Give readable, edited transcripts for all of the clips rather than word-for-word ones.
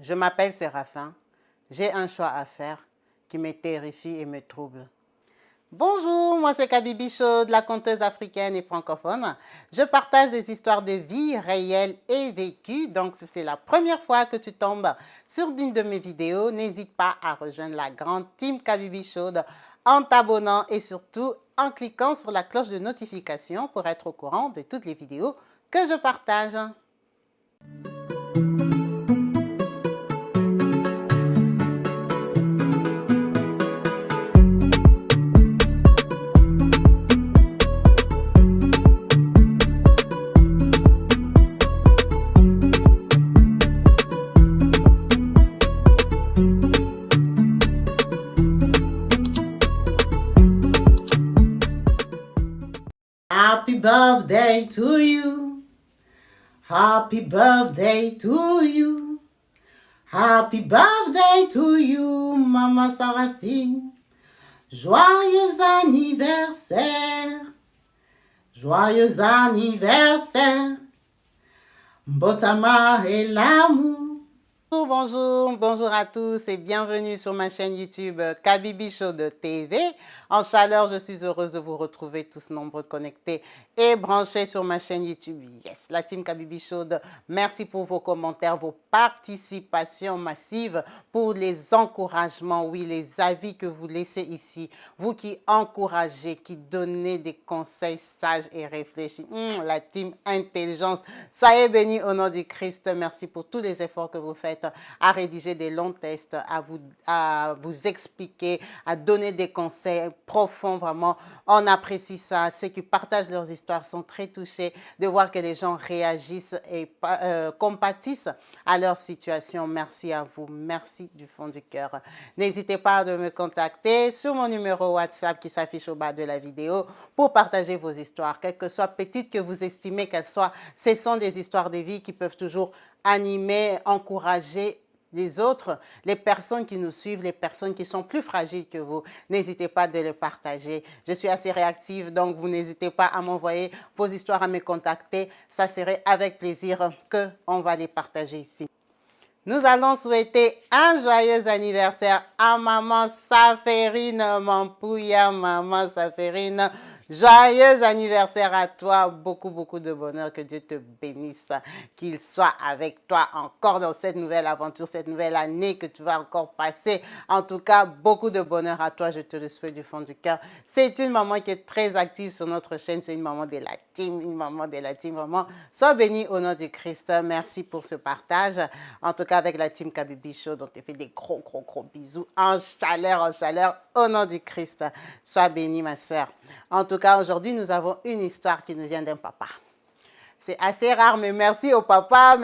Je m'appelle Séraphin. J'ai un choix à faire qui me terrifie et me trouble. Bonjour, moi c'est Kabibi Chaude, la conteuse africaine et francophone. Je partage des histoires de vie réelles et vécues. Donc, si c'est la première fois que tu tombes sur une de mes vidéos, n'hésite pas à rejoindre la grande team Kabibi Chaude en t'abonnant et surtout en cliquant sur la cloche de notification pour être au courant de toutes les vidéos que je partage. Happy birthday to you. Happy birthday to you. Happy birthday to you, Maman Saraphine. Joyeux anniversaire. Joyeux anniversaire. Mbotama et l'amour. Bonjour à tous et bienvenue sur ma chaîne YouTube Kabibi Chaude TV. En chaleur, je suis heureuse de vous retrouver tous nombreux connectés et branchés sur ma chaîne YouTube. Yes, la team Kabibi Chaude, merci pour vos commentaires, vos participations massives, pour les encouragements, oui, les avis que vous laissez ici. Vous qui encouragez, qui donnez des conseils sages et réfléchis. La team Intelligence, soyez bénis au nom du Christ. Merci pour tous les efforts que vous faites à rédiger des longs tests, à vous expliquer, à donner des conseils profonds, vraiment. On apprécie ça. Ceux qui partagent leurs histoires sont très touchés de voir que les gens réagissent et compatissent à leur situation. Merci à vous. Merci du fond du cœur. N'hésitez pas à me contacter sur mon numéro WhatsApp qui s'affiche au bas de la vidéo pour partager vos histoires, quelles que soient petites que vous estimez qu'elles soient. Ce sont des histoires de vie qui peuvent toujours animer, encourager les autres, les personnes qui nous suivent, les personnes qui sont plus fragiles que vous. N'hésitez pas de le partager. Je suis assez réactive, donc vous n'hésitez pas à m'envoyer vos histoires, à me contacter. Ça serait avec plaisir qu'on va les partager ici. Nous allons souhaiter un joyeux anniversaire à Maman Saférine Mampouya, Maman Saférine. Joyeux anniversaire à toi, beaucoup de bonheur, que Dieu te bénisse, qu'il soit avec toi encore dans cette nouvelle aventure, cette nouvelle année que tu vas encore passer. En tout cas, beaucoup de bonheur à toi, je te le souhaite du fond du cœur. C'est une maman qui est très active sur notre chaîne, c'est une maman de la team, vraiment. Sois bénie au nom du Christ, merci pour ce partage. En tout cas, avec la team Kabibi Show, donc je te fais des gros bisous en chaleur, au nom du Christ. Sois bénie, ma soeur. En tout cas, aujourd'hui, nous avons une histoire qui nous vient d'un papa. C'est assez rare, mais merci aux papas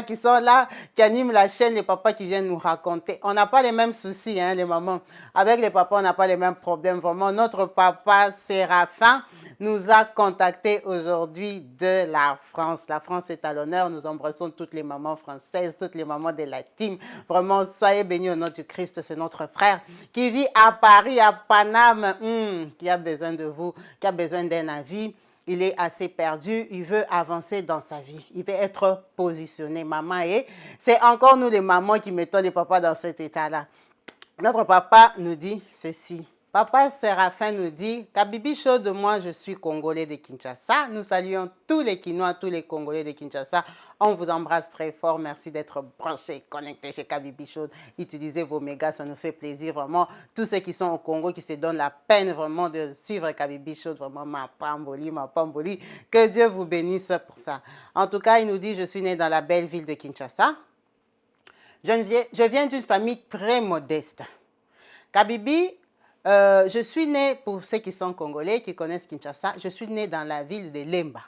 qui sont là, qui animent la chaîne, les papas qui viennent nous raconter. On n'a pas les mêmes soucis, hein, les mamans. Avec les papas, on n'a pas les mêmes problèmes. Vraiment, notre papa Séraphin nous a contactés aujourd'hui de la France. La France est à l'honneur. Nous embrassons toutes les mamans françaises, toutes les mamans de la team. Vraiment, soyez bénis au nom du Christ. C'est notre frère qui vit à Paris, à Paname, qui a besoin de vous, qui a besoin d'un avis. Il est assez perdu, il veut avancer dans sa vie, il veut être positionné, maman. Et c'est encore nous les mamans qui mettons les papas dans cet état-là. Notre papa nous dit ceci. Papa Séraphin nous dit, Kabibi Chaude, moi je suis Congolais de Kinshasa. Nous saluons tous les Kinois, tous les Congolais de Kinshasa. On vous embrasse très fort. Merci d'être branchés, connectés chez Kabibi Chaude. Utilisez vos mégas, ça nous fait plaisir vraiment. Tous ceux qui sont au Congo, qui se donnent la peine vraiment de suivre Kabibi Chaude, vraiment ma pamboli. Que Dieu vous bénisse pour ça. En tout cas, il nous dit, je suis né dans la belle ville de Kinshasa. Je viens d'une famille très modeste. Kabibi, je suis née, pour ceux qui sont congolais, qui connaissent Kinshasa, je suis née dans la ville de Lemba.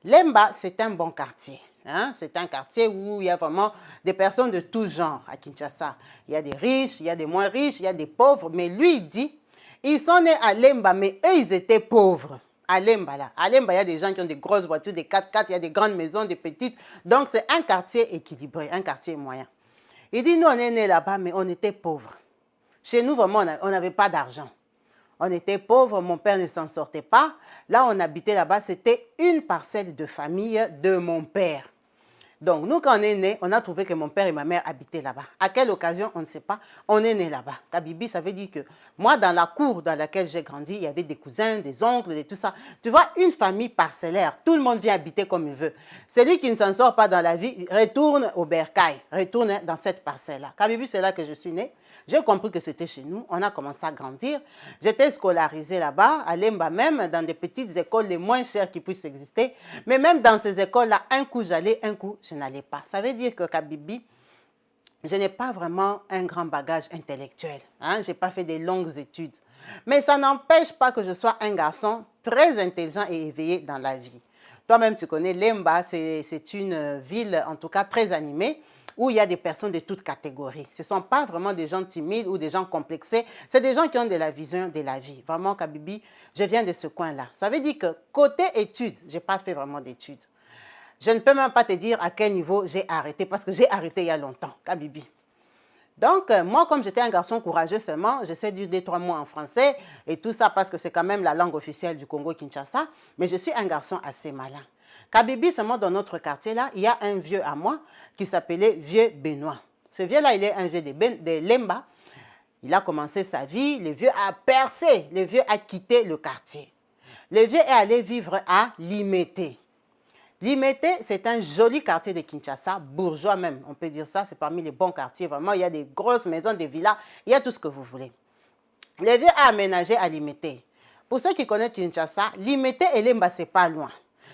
Lemba, c'est un bon quartier. Hein? C'est un quartier où il y a vraiment des personnes de tout genre à Kinshasa. Il y a des riches, il y a des moins riches, il y a des pauvres. Mais lui, il dit, ils sont nés à Lemba, mais eux, ils étaient pauvres. À Lemba, là. À Lemba, il y a des gens qui ont des grosses voitures, des 4x4, il y a des grandes maisons, des petites. Donc, c'est un quartier équilibré, un quartier moyen. Il dit, nous, on est nés là-bas, mais on était pauvres. Chez nous, vraiment, on n'avait pas d'argent. On était pauvres, mon père ne s'en sortait pas. Là, on habitait là-bas, c'était une parcelle de famille de mon père. Donc, nous, quand on est né, on a trouvé que mon père et ma mère habitaient là-bas. À quelle occasion, on ne sait pas. On est né là-bas. Kabibi, ça veut dire que moi, dans la cour dans laquelle j'ai grandi, il y avait des cousins, des oncles, et tout ça. Tu vois, une famille parcellaire. Tout le monde vient habiter comme il veut. Celui qui ne s'en sort pas dans la vie retourne au bercail, retourne dans cette parcelle-là. Kabibi, c'est là que je suis né. J'ai compris que c'était chez nous. On a commencé à grandir. J'étais scolarisée là-bas, à Lemba même, dans des petites écoles les moins chères qui puissent exister. Mais même dans ces écoles-là, un coup j'allais, un coup je n'allais pas. Ça veut dire que Kabibi, je n'ai pas vraiment un grand bagage intellectuel. Hein? Je n'ai pas fait des longues études. Mais ça n'empêche pas que je sois un garçon très intelligent et éveillé dans la vie. Toi-même, tu connais Lemba, c'est une ville, en tout cas, très animée, où il y a des personnes de toutes catégories. Ce ne sont pas vraiment des gens timides ou des gens complexés, c'est des gens qui ont de la vision de la vie. Vraiment, Kabibi, je viens de ce coin-là. Ça veut dire que côté études, je n'ai pas fait vraiment d'études. Je ne peux même pas te dire à quel niveau j'ai arrêté, parce que j'ai arrêté il y a longtemps, Kabibi. Donc, moi, comme j'étais un garçon courageux seulement, j'essaie de dire 2-3 mots en français et tout ça parce que c'est quand même la langue officielle du Congo-Kinshasa, mais je suis un garçon assez malin. Kabibi, seulement dans notre quartier-là, il y a un vieux à moi qui s'appelait Vieux Benoît. Ce vieux-là, il est un vieux de Lemba. Il a commencé sa vie, le vieux a percé, le vieux a quitté le quartier. Le vieux est allé vivre à Limete. Limete, c'est un joli quartier de Kinshasa, bourgeois même, on peut dire ça, c'est parmi les bons quartiers, vraiment, il y a des grosses maisons, des villas, il y a tout ce que vous voulez. Le vieux a aménagé à Limete. Pour ceux qui connaissent Kinshasa, Limete et Lemba, c'est pas loin.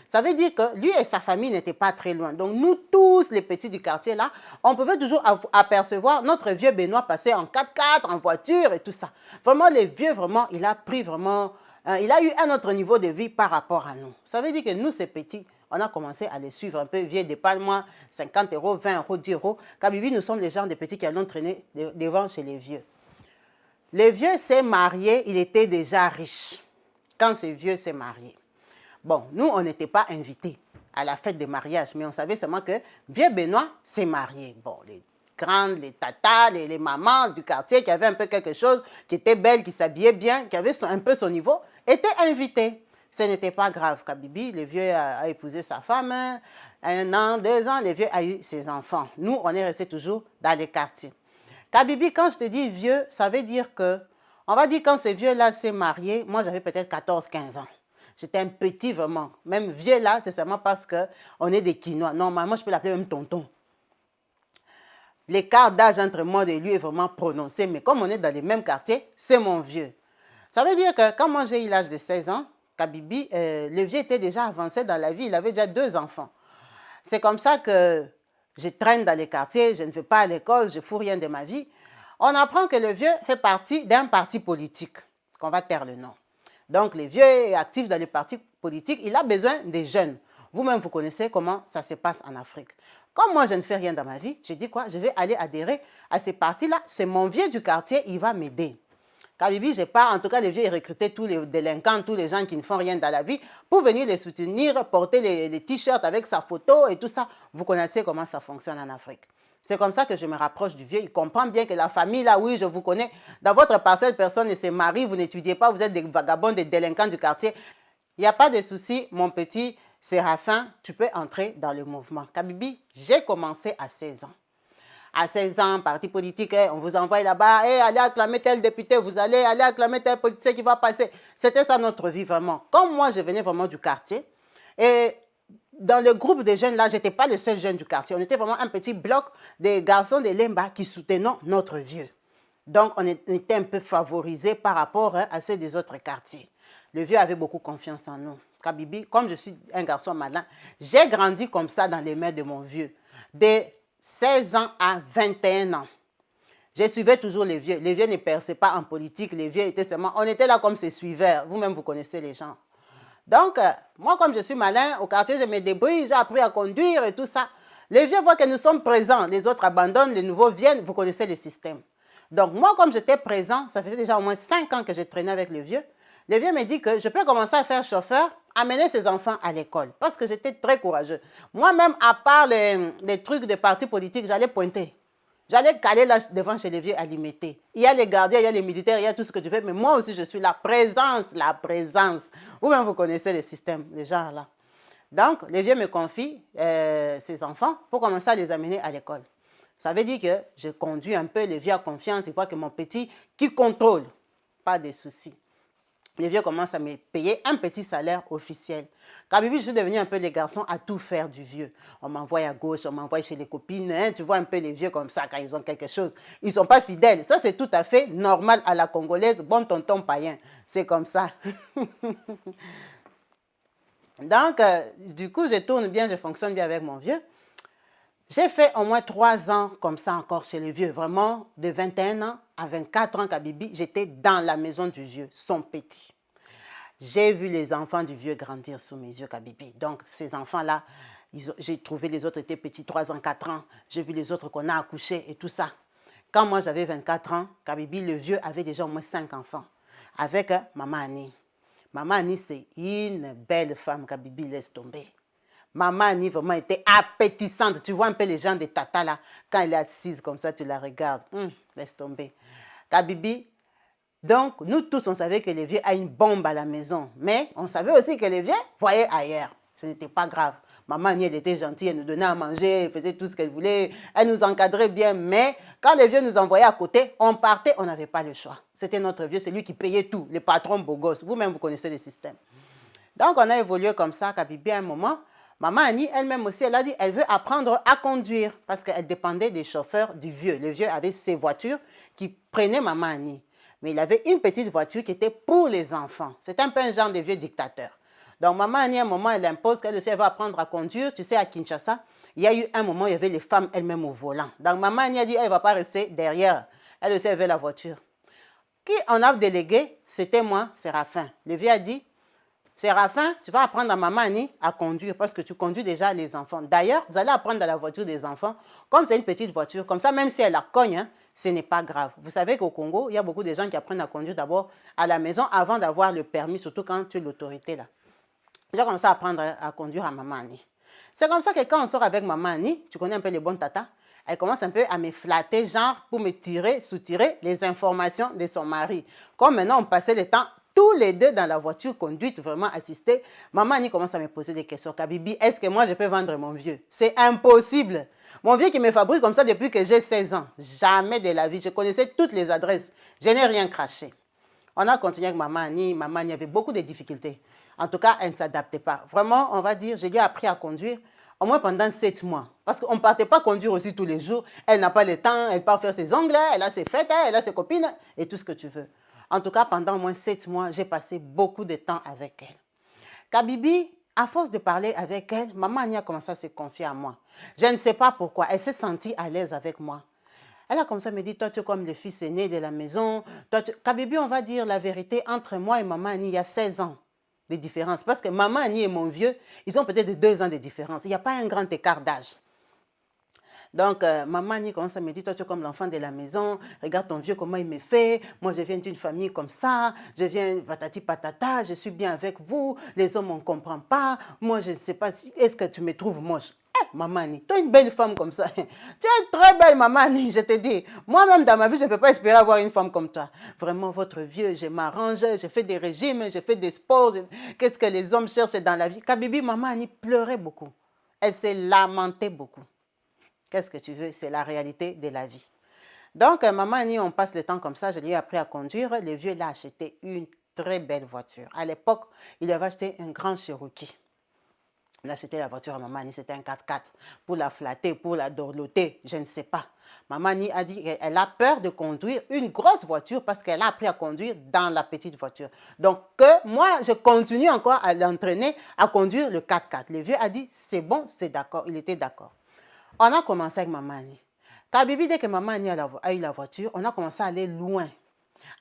Ça veut dire que lui et sa famille n'étaient pas très loin. Donc nous tous, les petits du quartier là, on pouvait toujours apercevoir notre vieux Benoît passer en 4x4, en voiture et tout ça. Vraiment, le vieux, vraiment, il a pris vraiment, il a eu un autre niveau de vie par rapport à nous. Ça veut dire que nous, ces petits, on a commencé à les suivre un peu, vieux dépannement, 50 €, 20 €, 10 €. Kabibi, nous sommes les gens des petits qui allons traîner devant chez les vieux. Le vieux s'est marié, il était déjà riche quand ce vieux s'est marié. Bon, nous, on n'était pas invités à la fête de mariage, mais on savait seulement que vieux Benoît s'est marié. Bon, les grandes, les tatas, les mamans du quartier qui avaient un peu quelque chose, qui étaient belles, qui s'habillaient bien, qui avaient un peu son niveau, étaient invités. Ce n'était pas grave. Kabibi, le vieux a épousé sa femme, 1 an, 2 ans, le vieux a eu ses enfants. Nous, on est restés toujours dans les quartiers. Kabibi, quand je te dis vieux, ça veut dire que, on va dire quand ce vieux-là s'est marié, moi j'avais peut-être 14-15 ans. J'étais un petit vraiment. Même vieux là, c'est seulement parce qu'on est des Quinois. Normalement, je peux l'appeler même tonton. L'écart d'âge entre moi et lui est vraiment prononcé, mais comme on est dans les mêmes quartiers, c'est mon vieux. Ça veut dire que quand moi j'ai eu l'âge de 16 ans, Kabibi, le vieux était déjà avancé dans la vie, il avait déjà 2 enfants. C'est comme ça que je traîne dans les quartiers, je ne vais pas à l'école, je ne fous rien de ma vie. On apprend que le vieux fait partie d'un parti politique, qu'on va taire le nom. Donc, le vieux est actif dans les partis politiques, il a besoin des jeunes. Vous-même, vous connaissez comment ça se passe en Afrique. Comme moi, je ne fais rien dans ma vie, je dis quoi? Je vais aller adhérer à ces partis-là. C'est mon vieux du quartier, il va m'aider. Kabibi, je pars, en tout cas, le vieux, il recrutait tous les délinquants, tous les gens qui ne font rien dans la vie, pour venir les soutenir, porter les t-shirts avec sa photo et tout ça. Vous connaissez comment ça fonctionne en Afrique. C'est comme ça que je me rapproche du vieux. Il comprend bien que la famille, là, oui, je vous connais. Dans votre parcelle, personne ne se marie, vous n'étudiez pas, vous êtes des vagabonds, des délinquants du quartier. Il n'y a pas de souci, mon petit Séraphin, tu peux entrer dans le mouvement. Kabibi, j'ai commencé à 16 ans. À 16 ans, parti politique, on vous envoie là-bas, allez acclamer tel député, vous allez aller acclamer tel politicien qui va passer. C'était ça notre vie vraiment. Comme moi, je venais vraiment du quartier, et dans le groupe de jeunes là, je n'étais pas le seul jeune du quartier. On était vraiment un petit bloc des garçons de Lemba qui soutenaient notre vieux. Donc, on était un peu favorisés par rapport à ceux des autres quartiers. Le vieux avait beaucoup confiance en nous. Kabibi, comme je suis un garçon malin, j'ai grandi comme ça dans les mains de mon vieux. De 16 ans à 21 ans. Je suivais toujours les vieux. Les vieux ne perçaient pas en politique. Les vieux étaient seulement... On était là comme ses suiveurs. Vous-même, vous connaissez les gens. Donc, moi, comme je suis malin, au quartier, je me débrouille, j'ai appris à conduire et tout ça. Les vieux voient que nous sommes présents, les autres abandonnent, les nouveaux viennent, vous connaissez le système. Donc, moi, comme j'étais présent, ça faisait déjà au moins 5 ans que je traînais avec le vieux me dit que je peux commencer à faire chauffeur, amener ses enfants à l'école, parce que j'étais très courageux. Moi-même, à part les trucs de partis politiques, j'allais pointer. J'allais caler là devant chez les vieux à limiter. Il y a les gardiens, il y a les militaires, il y a tout ce que tu veux, mais moi aussi, je suis la présence, la présence. Vous-même, vous connaissez le système, les gens là. Donc, le vieux me confie ses enfants pour commencer à les amener à l'école. Ça veut dire que je conduis un peu, le vieux a confiance, il voit que mon petit qui contrôle, pas de soucis. Le vieux commence à me payer un petit salaire officiel. Kabibi, je suis devenu un peu les garçons à tout faire du vieux. On m'envoie à gauche, on m'envoie chez les copines. Hein, tu vois un peu les vieux comme ça quand ils ont quelque chose. Ils ne sont pas fidèles. Ça, c'est tout à fait normal à la congolaise. Bon tonton païen. C'est comme ça. Donc, du coup, je tourne bien, je fonctionne bien avec mon vieux. J'ai fait au moins 3 ans comme ça encore chez le vieux. Vraiment, de 21 ans à 24 ans, Kabibi, j'étais dans la maison du vieux, son petit. J'ai vu les enfants du vieux grandir sous mes yeux, Kabibi. Donc, ces enfants-là, j'ai trouvé les autres étaient petits, 3 ans, 4 ans. J'ai vu les autres qu'on a accouchés et tout ça. Quand moi, j'avais 24 ans, Kabibi, le vieux, avait déjà au moins 5 enfants. Avec Maman Annie. Maman Annie, c'est une belle femme, Kabibi, laisse tomber. Maman Annie vraiment était appétissante. Tu vois un peu les gens de Tata là, quand elle est assise comme ça, tu la regardes. Laisse tomber. Kabibi, donc nous tous, on savait que le vieux a une bombe à la maison. Mais on savait aussi que le vieux voyait ailleurs. Ce n'était pas grave. Maman Annie, elle était gentille, elle nous donnait à manger, elle faisait tout ce qu'elle voulait, elle nous encadrait bien. Mais quand le vieux nous envoyait à côté, on partait, on n'avait pas le choix. C'était notre vieux, c'est lui qui payait tout, le patron beau gosse. Vous-même, vous connaissez le système. Donc, on a évolué comme ça, Kabibi, à un moment. Maman Annie, elle-même aussi, elle a dit elle veut apprendre à conduire parce qu'elle dépendait des chauffeurs du vieux. Le vieux avait ses voitures qui prenaient Maman Annie. Mais il avait une petite voiture qui était pour les enfants. C'est un peu un genre de vieux dictateur. Donc, Maman Annie, à un moment, elle impose qu'elle aussi, elle va apprendre à conduire. Tu sais, à Kinshasa, il y a eu un moment, il y avait les femmes elles-mêmes au volant. Donc, Maman Annie a dit elle ne va pas rester derrière. Elle aussi, elle veut la voiture. Qui en a délégué? C'était moi, Séraphin. Le vieux a dit Séraphin, tu vas apprendre à Maman Annie à conduire parce que tu conduis déjà les enfants. D'ailleurs, vous allez apprendre dans la voiture des enfants, comme c'est une petite voiture, comme ça, même si elle la cogne, hein, ce n'est pas grave. Vous savez qu'au Congo, il y a beaucoup de gens qui apprennent à conduire d'abord à la maison avant d'avoir le permis, surtout quand tu es l'autorité là. J'ai commencé à apprendre à conduire à Maman Annie. C'est comme ça que quand on sort avec Maman Annie, tu connais un peu les bons tatas, elle commence un peu à me flatter, genre pour me tirer, soutirer les informations de son mari. Comme maintenant, on passait le temps tous les deux dans la voiture conduite, vraiment assistée. Maman Annie commence à me poser des questions. Kabibi, est-ce que moi je peux vendre mon vieux? C'est impossible. Mon vieux qui me fabrique comme ça depuis que j'ai 16 ans. Jamais de la vie. Je connaissais toutes les adresses. Je n'ai rien craché. On a continué avec Maman Annie. Maman Annie avait beaucoup de difficultés. En tout cas, elle ne s'adaptait pas. Vraiment, on va dire, je lui ai appris à conduire au moins pendant 7 mois. Parce qu'on ne partait pas conduire aussi tous les jours. Elle n'a pas le temps, elle part faire ses ongles, elle a ses fêtes, elle a ses copines et tout ce que tu veux. En tout cas, pendant au moins 7 mois, j'ai passé beaucoup de temps avec elle. Kabibi, à force de parler avec elle, Maman Annie a commencé à se confier à moi. Je ne sais pas pourquoi, elle s'est sentie à l'aise avec moi. Elle a comme ça me dit, toi tu es comme le fils aîné de la maison. Kabibi, on va dire la vérité, entre moi et Maman Annie, il y a 16 ans de différence. Parce que Maman Annie et mon vieux, ils ont peut-être 2 ans de différence. Il n'y a pas un grand écart d'âge. Donc, Maman Annie commence à me dire, toi tu es comme l'enfant de la maison, regarde ton vieux comment il me fait, moi je viens d'une famille comme ça, je viens patati patata, je suis bien avec vous, les hommes on ne comprend pas, moi je ne sais pas si, est-ce que tu me trouves moche? Maman Annie, tu es une belle femme comme ça. Tu es très belle, Maman Annie, je te dis. Moi-même, dans ma vie, je ne peux pas espérer avoir une femme comme toi. Vraiment, votre vieux, je m'arrange, je fais des régimes, je fais des sports. Qu'est-ce que les hommes cherchent dans la vie? Kabibi, Maman Annie pleurait beaucoup. Elle s'est lamentée beaucoup. Qu'est-ce que tu veux? C'est la réalité de la vie. Donc, Maman Annie, on passe le temps comme ça. Je lui ai appris à conduire. Le vieux, il a acheté une très belle voiture. À l'époque, il avait acheté un grand Cherokee. Il a acheté la voiture à Maman Annie, c'était un 4x4. Pour la flatter, pour la dorloter, je ne sais pas. Maman Annie a dit qu'elle a peur de conduire une grosse voiture parce qu'elle a appris à conduire dans la petite voiture. Donc, que moi, je continue encore à l'entraîner à conduire le 4x4. Le vieux a dit, c'est bon, c'est d'accord. Il était d'accord. On a commencé avec Maman Annie. Kabibi, dès que Maman Annie a eu la voiture, on a commencé à aller loin.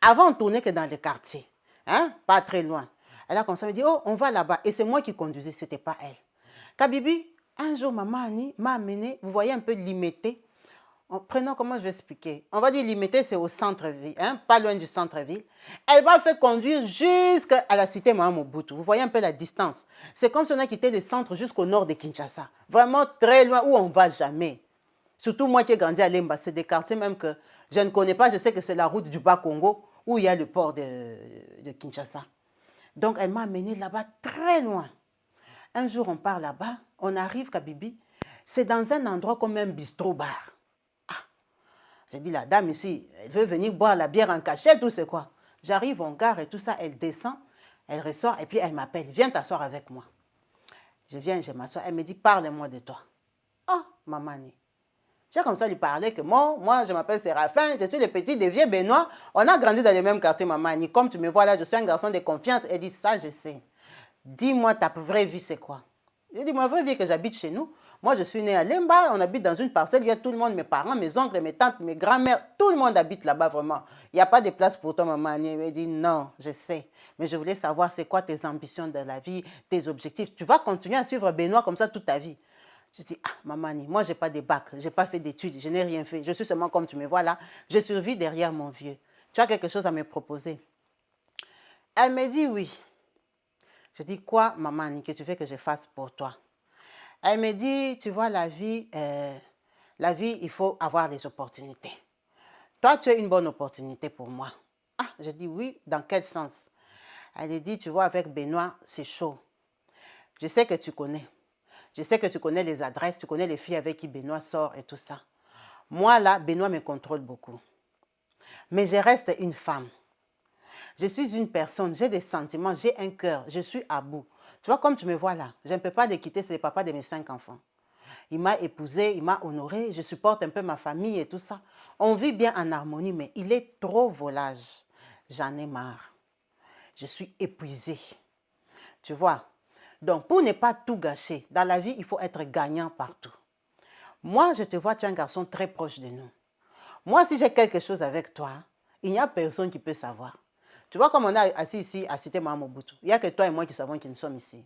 Avant, on tournait que dans le quartier. Hein? Pas très loin. Elle a commencé à me dire, oh, on va là-bas. Et c'est moi qui conduisais, ce n'était pas elle. Kabibi, un jour, Maman Annie m'a amené, vous voyez un peu limité. Prenons, comment je vais expliquer? On va dire limité, c'est au centre-ville, hein? Pas loin du centre-ville. Elle m'a fait conduire jusqu'à la cité Mobutu. Vous voyez un peu la distance. C'est comme si on a quitté le centre jusqu'au nord de Kinshasa. Vraiment très loin, où on ne va jamais. Surtout moi qui ai grandi à Lemba, c'est des quartiers même que je ne connais pas. Je sais que c'est la route du Bas-Congo, où il y a le port de Kinshasa. Donc, elle m'a amené là-bas très loin. Un jour, on part là-bas, on arrive, Kabibi, c'est dans un endroit comme un bistrot-bar. Ah, j'ai dit, la dame ici, elle veut venir boire la bière en cachette ou c'est quoi? J'arrive, on gare et tout ça, elle descend, elle ressort et puis elle m'appelle, viens t'asseoir avec moi. Je viens, je m'assois, elle me dit, parle-moi de toi. Oh, maman, j'ai comme ça lui parler que moi je m'appelle Séraphin, je suis le petit des vieux Benoît. On a grandi dans le même quartier, maman. Comme tu me vois là, je suis un garçon de confiance. Elle dit, ça, je sais. Dis-moi, ta vraie vie, c'est quoi? Je dis, ma vraie vie, que j'habite chez nous. Moi, je suis née à Lemba, on habite dans une parcelle, il y a tout le monde, mes parents, mes oncles, mes tantes, mes grands-mères, tout le monde habite là-bas, vraiment. Il n'y a pas de place pour toi, maman. Elle me dit, non, je sais. Mais je voulais savoir, c'est quoi tes ambitions de la vie, tes objectifs. Tu vas continuer à suivre Benoît comme ça toute ta vie. Je dis, ah, maman, moi, je n'ai pas de bac, je n'ai pas fait d'études, je n'ai rien fait. Je suis seulement comme tu me vois là, je survis derrière mon vieux. Tu as quelque chose à me proposer? Elle me dit oui. Je dis, quoi, maman, que tu veux que je fasse pour toi? Elle me dit, tu vois, la vie, il faut avoir des opportunités. Toi, tu es une bonne opportunité pour moi. Ah, je dis oui, dans quel sens? Elle dit, tu vois, avec Benoît, c'est chaud. Je sais que tu connais. Je sais que tu connais les adresses, tu connais les filles avec qui Benoît sort et tout ça. Moi, là, Benoît me contrôle beaucoup. Mais je reste une femme. Je suis une personne, j'ai des sentiments, j'ai un cœur, je suis à bout. Tu vois, comme tu me vois là, je ne peux pas le quitter, c'est le papa de mes 5 enfants. Il m'a épousée, il m'a honorée, je supporte un peu ma famille et tout ça. On vit bien en harmonie, mais il est trop volage. J'en ai marre. Je suis épuisée. Tu vois? Donc, pour ne pas tout gâcher, dans la vie, il faut être gagnant partout. Moi, je te vois, tu es un garçon très proche de nous. Moi, si j'ai quelque chose avec toi, il n'y a personne qui peut savoir. Tu vois, comme on est assis ici à Cité Mobutu, il n'y a que toi et moi qui savons que nous sommes ici.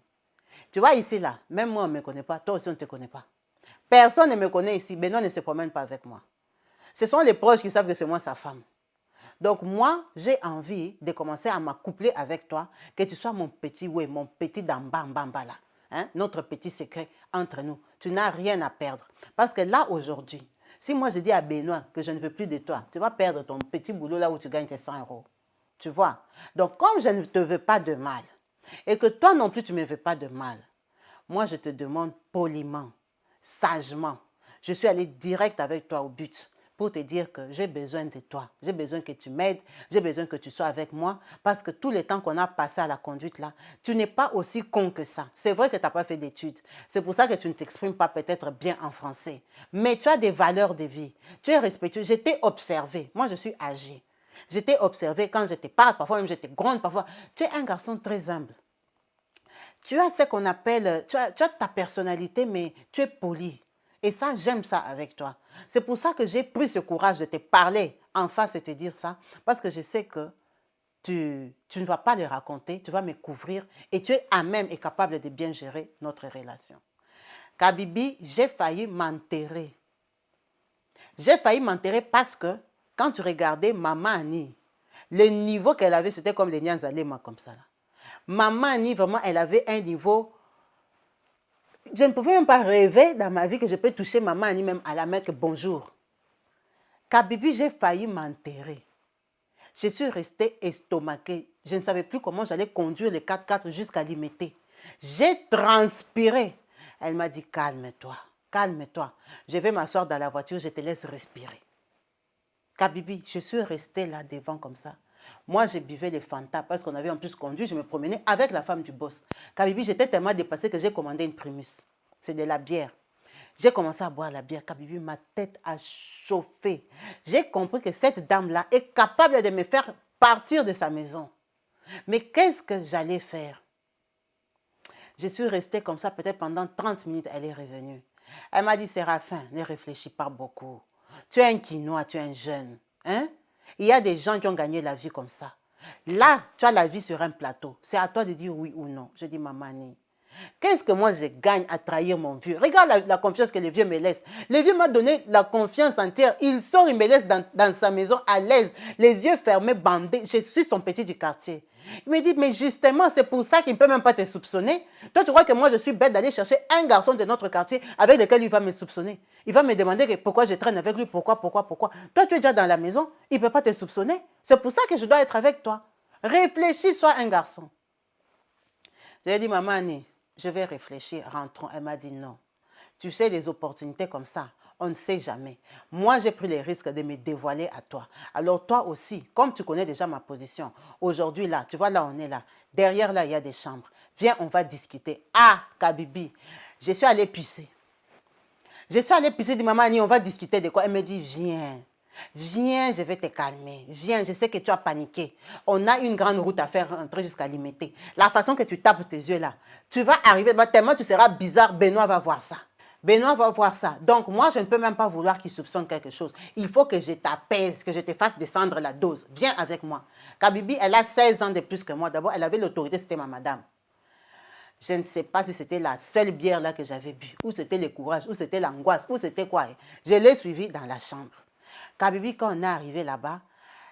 Tu vois, ici, là, même moi, on ne me connaît pas. Toi aussi, on ne te connaît pas. Personne ne me connaît ici. Benoît ne se promène pas avec moi. Ce sont les proches qui savent que c'est moi sa femme. Donc, moi, j'ai envie de commencer à m'accoupler avec toi, que tu sois mon petit, oui, mon petit d'ambambamba là. Hein? Notre petit secret entre nous. Tu n'as rien à perdre. Parce que là, aujourd'hui, si moi je dis à Benoît que je ne veux plus de toi, tu vas perdre ton petit boulot là où tu gagnes tes 100 euros. Tu vois? Donc, comme je ne te veux pas de mal, et que toi non plus tu ne me veux pas de mal, moi je te demande poliment, sagement. Je suis allée direct avec toi au but pour te dire que j'ai besoin de toi. J'ai besoin que tu m'aides, j'ai besoin que tu sois avec moi parce que tout le temps qu'on a passé à la conduite là, tu n'es pas aussi con que ça. C'est vrai que tu n'as pas fait d'études. C'est pour ça que tu ne t'exprimes pas peut-être bien en français. Mais tu as des valeurs de vie. Tu es respectueux. Je t'ai observé. Moi, je suis âgée. Je t'ai observé quand je te parle, parfois même je te gronde, parfois. Tu es un garçon très humble. Tu as ce qu'on appelle, tu as ta personnalité, mais tu es poli. Et ça, j'aime ça avec toi. C'est pour ça que j'ai pris ce courage de te parler en face et te dire ça, parce que je sais que tu ne vas pas le raconter, tu vas me couvrir et tu es à même et capable de bien gérer notre relation. Kabibi, j'ai failli m'enterrer. J'ai failli m'enterrer parce que quand tu regardais Maman Annie, le niveau qu'elle avait, c'était comme les Nyanzalema comme ça. Là. Maman Annie, vraiment, elle avait un niveau. Je ne pouvais même pas rêver dans ma vie que je peux toucher Maman Annie même à la main que bonjour. Kabibi, j'ai failli m'enterrer. Je suis restée estomaquée. Je ne savais plus comment j'allais conduire le 4x4 jusqu'à Limité. J'ai transpiré. Elle m'a dit, calme-toi, calme-toi. Je vais m'asseoir dans la voiture, je te laisse respirer. Kabibi, je suis restée là devant comme ça. Moi, je buvais les Fanta parce qu'on avait en plus conduit, je me promenais avec la femme du boss. Kabibi, j'étais tellement dépassée que j'ai commandé une primus. C'est de la bière. J'ai commencé à boire la bière. Kabibi, ma tête a chauffé. J'ai compris que cette dame-là est capable de me faire partir de sa maison. Mais qu'est-ce que j'allais faire? Je suis restée comme ça peut-être pendant 30 minutes. Elle est revenue. Elle m'a dit, Séraphin, ne réfléchis pas beaucoup. Tu es un quinois, tu es un jeune. Hein? Il y a des gens qui ont gagné la vie comme ça. Là, tu as la vie sur un plateau. C'est à toi de dire oui ou non. Je dis, Mamani, qu'est-ce que moi je gagne à trahir mon vieux? Regarde la confiance que le vieux me laisse. Le vieux m'a donné la confiance entière. Il sort, il me laisse dans sa maison à l'aise, les yeux fermés, bandés. Je suis son petit du quartier. Il me dit, mais justement, c'est pour ça qu'il ne peut même pas te soupçonner. Toi, tu crois que moi, je suis bête d'aller chercher un garçon de notre quartier avec lequel il va me soupçonner. Il va me demander pourquoi je traîne avec lui, pourquoi. Toi, tu es déjà dans la maison, il ne peut pas te soupçonner. C'est pour ça que je dois être avec toi. Réfléchis, sois un garçon. J'ai dit, maman Annie, je vais réfléchir, rentrons. Elle m'a dit non. Tu sais, les opportunités comme ça, on ne sait jamais. Moi, j'ai pris les risques de me dévoiler à toi. Alors toi aussi, comme tu connais déjà ma position, aujourd'hui là, tu vois là, on est là. Derrière là, il y a des chambres. Viens, on va discuter. Ah, Kabibi, je suis allée pisser. Je suis allée pisser, dit maman Annie, on va discuter de quoi? Elle me dit, viens. Viens, je vais te calmer. Viens, je sais que tu as paniqué. On a une grande route à faire rentrer jusqu'à Limité. La façon que tu tapes tes yeux là, tu vas arriver, tellement tu seras bizarre, Benoît va voir ça. Benoît va voir ça. Donc, moi, je ne peux même pas vouloir qu'il soupçonne quelque chose. Il faut que je t'apaise, que je te fasse descendre la dose. Viens avec moi. Kabibi, elle a 16 ans de plus que moi. D'abord, elle avait l'autorité, c'était ma madame. Je ne sais pas si c'était la seule bière là que j'avais bu, ou c'était le courage, ou c'était l'angoisse, ou c'était quoi. Je l'ai suivie dans la chambre. Kabibi, quand on est arrivé là-bas,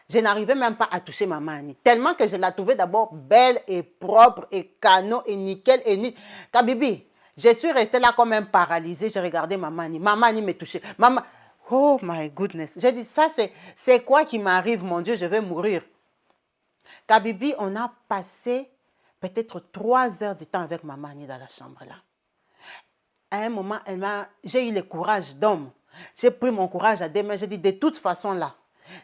je n'arrivais même pas à toucher maman Annie. Tellement que je la trouvais d'abord belle et propre et canon et nickel et ni. Kabibi, je suis restée là comme un paralysée. Je regardais maman Annie. Maman Annie me touchait. Maman, oh my goodness. J'ai dit, ça c'est quoi qui m'arrive, mon Dieu, je vais mourir. Kabibi, on a passé peut-être 3 heures de temps avec maman Annie dans la chambre là. À un moment, j'ai eu le courage d'homme. J'ai pris mon courage à deux mains. J'ai dit, de toute façon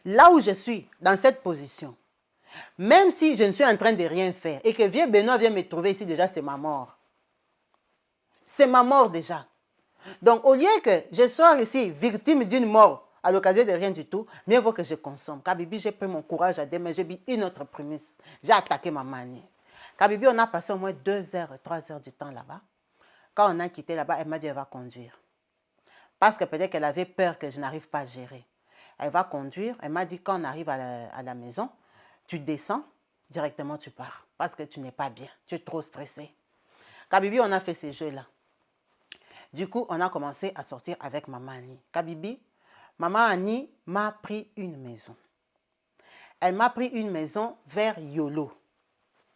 là où je suis, dans cette position, même si je ne suis en train de rien faire et que vieux Benoît vient me trouver ici, déjà, c'est ma mort. C'est ma mort déjà. Donc, au lieu que je sois ici victime d'une mort à l'occasion de rien du tout, mieux vaut que je consomme. Kabibi, j'ai pris mon courage à deux mains. J'ai mis une autre prémisse. J'ai attaqué ma manie. Kabibi, on a passé au moins 2 heures, 3 heures du temps là-bas. Quand on a quitté là-bas, elle m'a dit, elle va conduire. Parce que peut-être qu'elle avait peur que je n'arrive pas à gérer. Elle va conduire. Elle m'a dit, quand on arrive à la maison, tu descends, directement tu pars. Parce que tu n'es pas bien. Tu es trop stressé. Kabibi, on a fait ces jeux-là. Du coup, on a commencé à sortir avec Maman Annie. Kabibi, Maman Annie m'a pris une maison. Elle m'a pris une maison vers Yolo.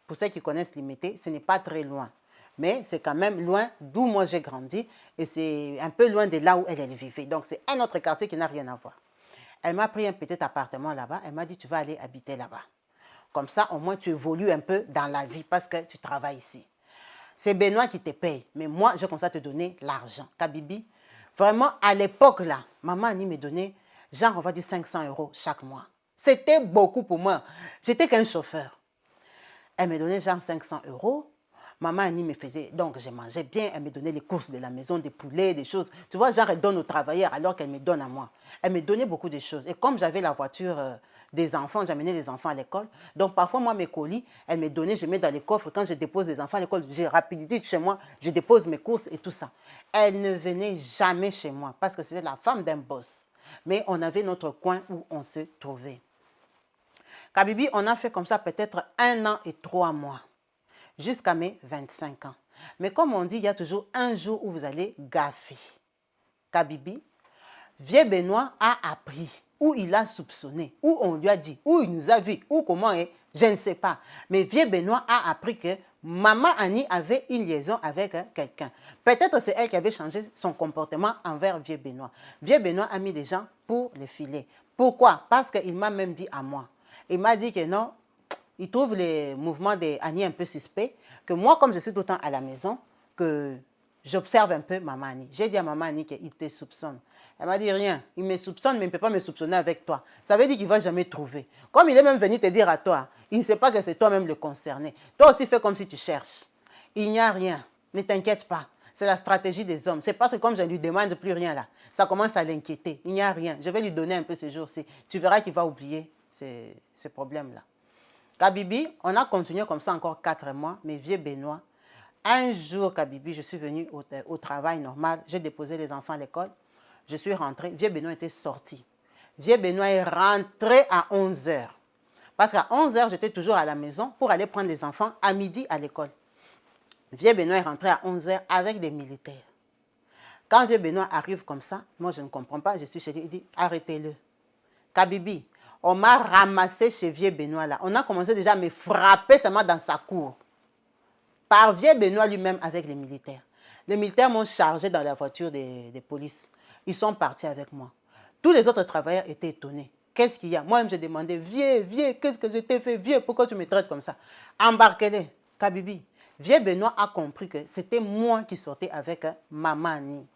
Pour ceux qui connaissent Limité, ce n'est pas très loin. Mais c'est quand même loin d'où moi j'ai grandi. Et c'est un peu loin de là où elle vivait. Donc c'est un autre quartier qui n'a rien à voir. Elle m'a pris un petit appartement là-bas. Elle m'a dit, tu vas aller habiter là-bas. Comme ça, au moins, tu évolues un peu dans la vie parce que tu travailles ici. C'est Benoît qui te paye. Mais moi, je commence à te donner l'argent. Kabibi, vraiment, à l'époque là, maman Annie me donnait, genre, on va dire 500 € chaque mois. C'était beaucoup pour moi. J'étais qu'un chauffeur. Elle me donnait genre 500 €. Maman Annie me faisait, donc je mangeais bien, elle me donnait les courses de la maison, des poulets, des choses. Tu vois, genre elle donne aux travailleurs alors qu'elle me donne à moi. Elle me donnait beaucoup de choses. Et comme j'avais la voiture des enfants, j'amenais les enfants à l'école. Donc parfois, moi, mes colis, elle me donnait, je mets dans les coffres. Quand je dépose les enfants à l'école, j'ai rapidité chez moi, je dépose mes courses et tout ça. Elle ne venait jamais chez moi parce que c'était la femme d'un boss. Mais on avait notre coin où on se trouvait. Kabibi, on a fait comme ça peut-être 1 an et 3 mois. Jusqu'à mes 25 ans. Mais comme on dit, il y a toujours un jour où vous allez gaffer. Kabibi, vieux Benoît a appris, ou il a soupçonné, ou on lui a dit, ou il nous a vu, ou comment est, je ne sais pas. Mais vieux Benoît a appris que maman Annie avait une liaison avec quelqu'un. Peut-être c'est elle qui avait changé son comportement envers vieux Benoît. Vieux Benoît a mis des gens pour le filer. Pourquoi? Parce qu'il m'a même dit à moi. Il m'a dit que non, il trouve les mouvements d'Annie un peu suspects, que moi, comme je suis tout le temps à la maison, que j'observe un peu maman Annie. J'ai dit à maman Annie qu'il te soupçonne. Elle m'a dit rien. Il me soupçonne, mais il ne peut pas me soupçonner avec toi. Ça veut dire qu'il ne va jamais trouver. Comme il est même venu te dire à toi, il ne sait pas que c'est toi-même le concerné. Toi aussi, fais comme si tu cherches. Il n'y a rien. Ne t'inquiète pas. C'est la stratégie des hommes. C'est parce que comme je ne lui demande plus rien là, ça commence à l'inquiéter. Il n'y a rien. Je vais lui donner un peu ce jour-ci. Tu verras qu'il va oublier ce problème-là. Kabibi, on a continué comme ça encore 4 mois, mais vieux Benoît, un jour, Kabibi, je suis venue au travail normal, j'ai déposé les enfants à l'école, je suis rentrée, vieux Benoît était sorti. Vieux Benoît est rentré à 11 h. Parce qu'à 11 h, j'étais toujours à la maison pour aller prendre les enfants à midi à l'école. Vieux Benoît est rentré à 11 h avec des militaires. Quand vieux Benoît arrive comme ça, moi je ne comprends pas, je suis chez lui, il dit arrêtez-le. Kabibi, on m'a ramassé chez vieux Benoît là. On a commencé déjà à me frapper seulement dans sa cour. Par vieux Benoît lui-même avec les militaires. Les militaires m'ont chargé dans la voiture des polices. Ils sont partis avec moi. Tous les autres travailleurs étaient étonnés. Qu'est-ce qu'il y a? Moi-même, j'ai demandé, vieux, qu'est-ce que je t'ai fait, vieux, pourquoi tu me traites comme ça? Embarquez-les, Kabibi. Vieux Benoît a compris que c'était moi qui sortais avec Maman Annie.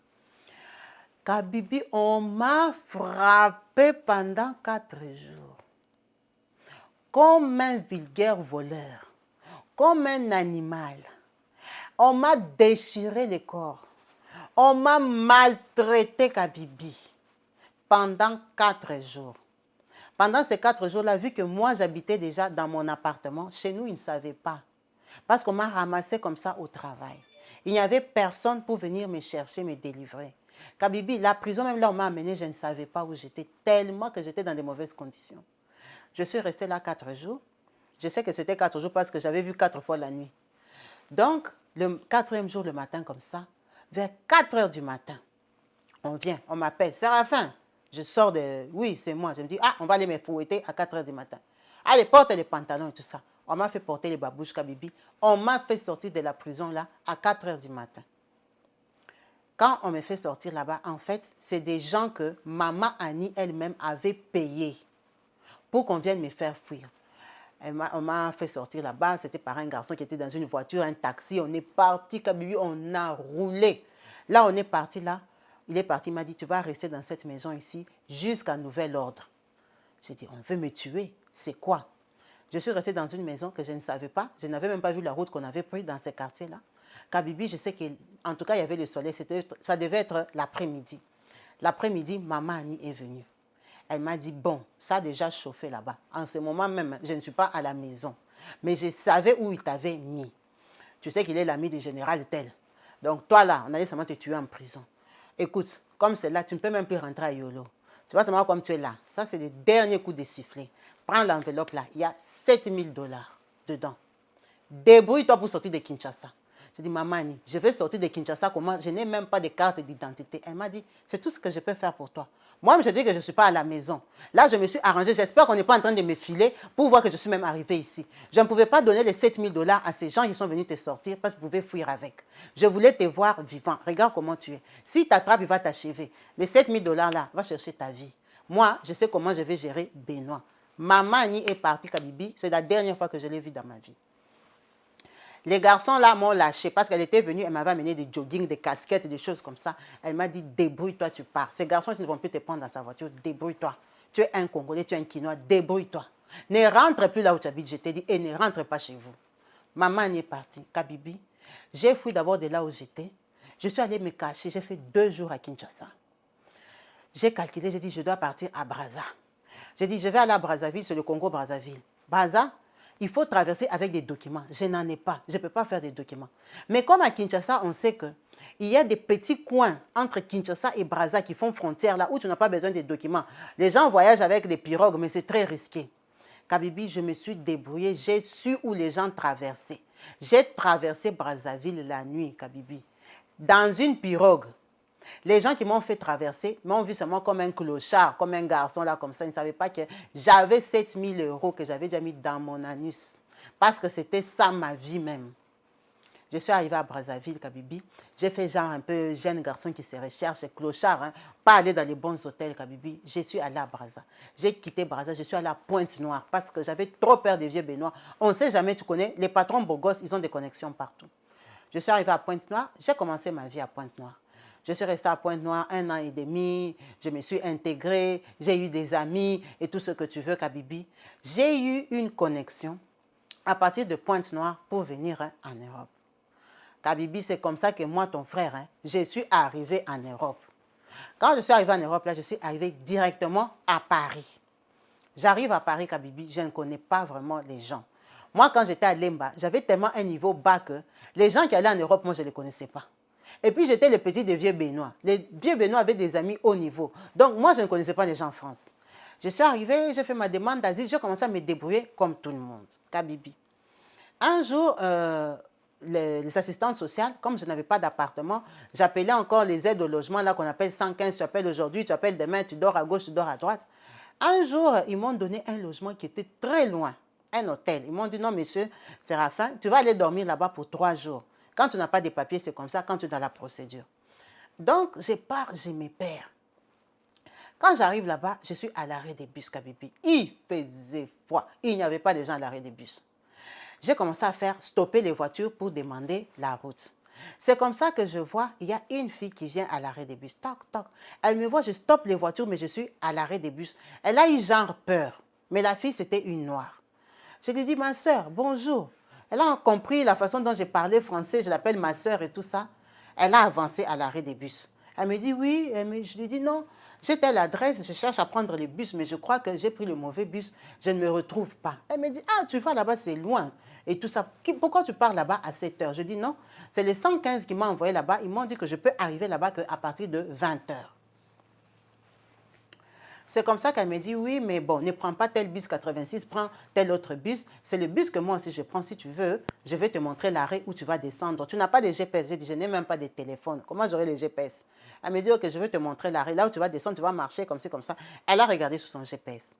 Kabibi, on m'a frappé pendant 4 jours. Comme un vulgaire voleur, comme un animal. On m'a déchiré le corps. On m'a maltraité, Kabibi, pendant 4 jours. Pendant ces 4 jours-là, vu que moi, j'habitais déjà dans mon appartement, chez nous, ils ne savaient pas. Parce qu'on m'a ramassé comme ça au travail. Il n'y avait personne pour venir me chercher, me délivrer. Kabibi, la prison, même là, on m'a amené, je ne savais pas où j'étais, tellement que j'étais dans de mauvaises conditions. Je suis restée là 4 jours. Je sais que c'était 4 jours parce que j'avais vu 4 fois la nuit. Donc, le 4e jour, le matin, comme ça, vers 4 heures du matin, on vient, on m'appelle, Séraphin. Je sors de... Oui, c'est moi. Je me dis, ah, on va aller me fouetter à 4 heures du matin. Allez, porte les pantalons et tout ça. On m'a fait porter les babouches, Kabibi. On m'a fait sortir de la prison là à 4 heures du matin. Quand on me fait sortir là-bas, en fait, c'est des gens que Maman Annie elle-même avait payé pour qu'on vienne me faire fuir. On m'a fait sortir là-bas, c'était par un garçon qui était dans une voiture, un taxi. On est parti, Kabibi, on a roulé. Là, on est parti là. Il est parti, il m'a dit, tu vas rester dans cette maison ici jusqu'à nouvel ordre. J'ai dit, on veut me tuer, c'est quoi? Je suis restée dans une maison que je ne savais pas. Je n'avais même pas vu la route qu'on avait prise dans ces quartiers-là. Kabibi, je sais qu'en tout cas, il y avait le soleil. Ça devait être l'après-midi. L'après-midi, Maman Annie est venue. Elle m'a dit, bon, ça a déjà chauffé là-bas. En ce moment même, je ne suis pas à la maison. Mais je savais où il t'avait mis. Tu sais qu'il est l'ami du général tel. Donc toi là, on allait seulement te tuer en prison. Écoute, comme c'est là, tu ne peux même plus rentrer à Yolo. Tu vois seulement comme tu es là. Ça, c'est le dernier coup de sifflet. Prends l'enveloppe là. Il y a 7000 $ dedans. Débrouille-toi pour sortir de Kinshasa. J'ai dit, Maman, je vais sortir de Kinshasa. Comment? Je n'ai même pas de carte d'identité. Elle m'a dit, c'est tout ce que je peux faire pour toi. Moi, je dis que je ne suis pas à la maison. Là, je me suis arrangée. J'espère qu'on n'est pas en train de me filer pour voir que je suis même arrivée ici. Je ne pouvais pas donner les 7000 $ à ces gens qui sont venus te sortir parce que vous pouvez fuir avec. Je voulais te voir vivant. Regarde comment tu es. Si t'attrape, il va t'achever. Les 7000 $ là, va chercher ta vie. Moi, je sais comment je vais gérer Benoît. Maman Annie est partie, Kabibi. C'est la dernière fois que je l'ai vue dans ma vie. Les garçons là m'ont lâché parce qu'elle était venue, elle m'avait amené des joggings, des casquettes, des choses comme ça. Elle m'a dit, débrouille-toi, tu pars. Ces garçons, ils ne vont plus te prendre dans sa voiture, débrouille-toi. Tu es un Congolais, tu es un Quinois, débrouille-toi. Ne rentre plus là où tu habites, je t'ai dit, et ne rentre pas chez vous. Maman est partie, Kabibi. J'ai fui d'abord de là où j'étais. Je suis allée me cacher, j'ai fait 2 jours à Kinshasa. J'ai calculé, j'ai dit, je dois partir à Brazza. J'ai dit, je vais aller à Brazzaville, c'est le Congo-Brazzaville. Brazza, il faut traverser avec des documents. Je n'en ai pas. Je ne peux pas faire des documents. Mais comme à Kinshasa, on sait qu'il y a des petits coins entre Kinshasa et Brazza qui font frontière là où tu n'as pas besoin de documents. Les gens voyagent avec des pirogues, mais c'est très risqué. Kabibi, je me suis débrouillée. J'ai su où les gens traversaient. J'ai traversé Brazzaville la nuit, Kabibi, dans une pirogue. Les gens qui m'ont fait traverser m'ont vu seulement comme un clochard, comme un garçon là, comme ça. Ils ne savaient pas que j'avais 7000 € que j'avais déjà mis dans mon anus. Parce que c'était ça ma vie même. Je suis arrivée à Brazzaville, Kabibi. J'ai fait genre un peu jeune garçon qui se recherche, clochard, hein, pas aller dans les bons hôtels, Kabibi. Je suis allée à Brazza. J'ai quitté Brazza, je suis allée à Pointe-Noire parce que j'avais trop peur des vieux Benoît. On ne sait jamais, tu connais, les patrons beaux gosses, ils ont des connexions partout. Je suis arrivée à Pointe-Noire, j'ai commencé ma vie à Pointe-Noire. Je suis restée à Pointe-Noire 1 an et demi, je me suis intégrée, j'ai eu des amis et tout ce que tu veux, Kabibi. J'ai eu une connexion à partir de Pointe-Noire pour venir en Europe. Kabibi, c'est comme ça que moi, ton frère, je suis arrivée en Europe. Quand je suis arrivée en Europe, là, je suis arrivée directement à Paris. J'arrive à Paris, Kabibi, je ne connais pas vraiment les gens. Moi, quand j'étais à Lemba, j'avais tellement un niveau bas que les gens qui allaient en Europe, moi, je ne les connaissais pas. Et puis, j'étais le petit des vieux Benoît. Les vieux Benoît avaient des amis haut niveau. Donc, moi, je ne connaissais pas les gens en France. Je suis arrivée, j'ai fait ma demande d'asile, j'ai commencé à me débrouiller comme tout le monde. Kabibi. Un jour, les assistantes sociales, comme je n'avais pas d'appartement, j'appelais encore les aides au logement, là qu'on appelle 115, tu appelles aujourd'hui, tu appelles demain, tu dors à gauche, tu dors à droite. Un jour, ils m'ont donné un logement qui était très loin, un hôtel. Ils m'ont dit, non, monsieur Séraphin, tu vas aller dormir là-bas pour 3 jours. Quand tu n'as pas de papiers, c'est comme ça, quand tu es dans la procédure. Donc, je pars, je me perds. Quand j'arrive là-bas, je suis à l'arrêt des bus, Kabibi. Il faisait froid. Il n'y avait pas de gens à l'arrêt des bus. j'ai commencé à faire stopper les voitures pour demander la route. C'est comme ça que je vois, il y a une fille qui vient à l'arrêt des bus. Toc, toc. Elle me voit, je stoppe les voitures, mais je suis à l'arrêt des bus. Elle a eu genre peur. Mais la fille, c'était une noire. Je lui dis, ma soeur, bonjour. Elle a compris la façon dont j'ai parlé français, je l'appelle ma soeur et tout ça. Elle a avancé à l'arrêt des bus. Elle me dit oui, je lui dis non, j'ai telle adresse, je cherche à prendre le bus, mais je crois que j'ai pris le mauvais bus, je ne me retrouve pas. Elle me dit, ah, tu vas là-bas, c'est loin. Et tout ça, pourquoi tu pars là-bas à 7 heures? Je dis non, c'est les 115 qui m'ont envoyé là-bas, ils m'ont dit que je peux arriver là-bas qu'à partir de 20 heures. C'est comme ça qu'elle me dit, oui, mais bon, ne prends pas tel bus 86, prends tel autre bus. C'est le bus que moi aussi je prends si tu veux. Je vais te montrer l'arrêt où tu vas descendre. Tu n'as pas de GPS. J'ai dit, je n'ai même pas de téléphone. Comment j'aurai les GPS? Elle me dit, ok, je vais te montrer l'arrêt. Là où tu vas descendre, tu vas marcher comme ci, comme ça. Elle a regardé sur son GPS.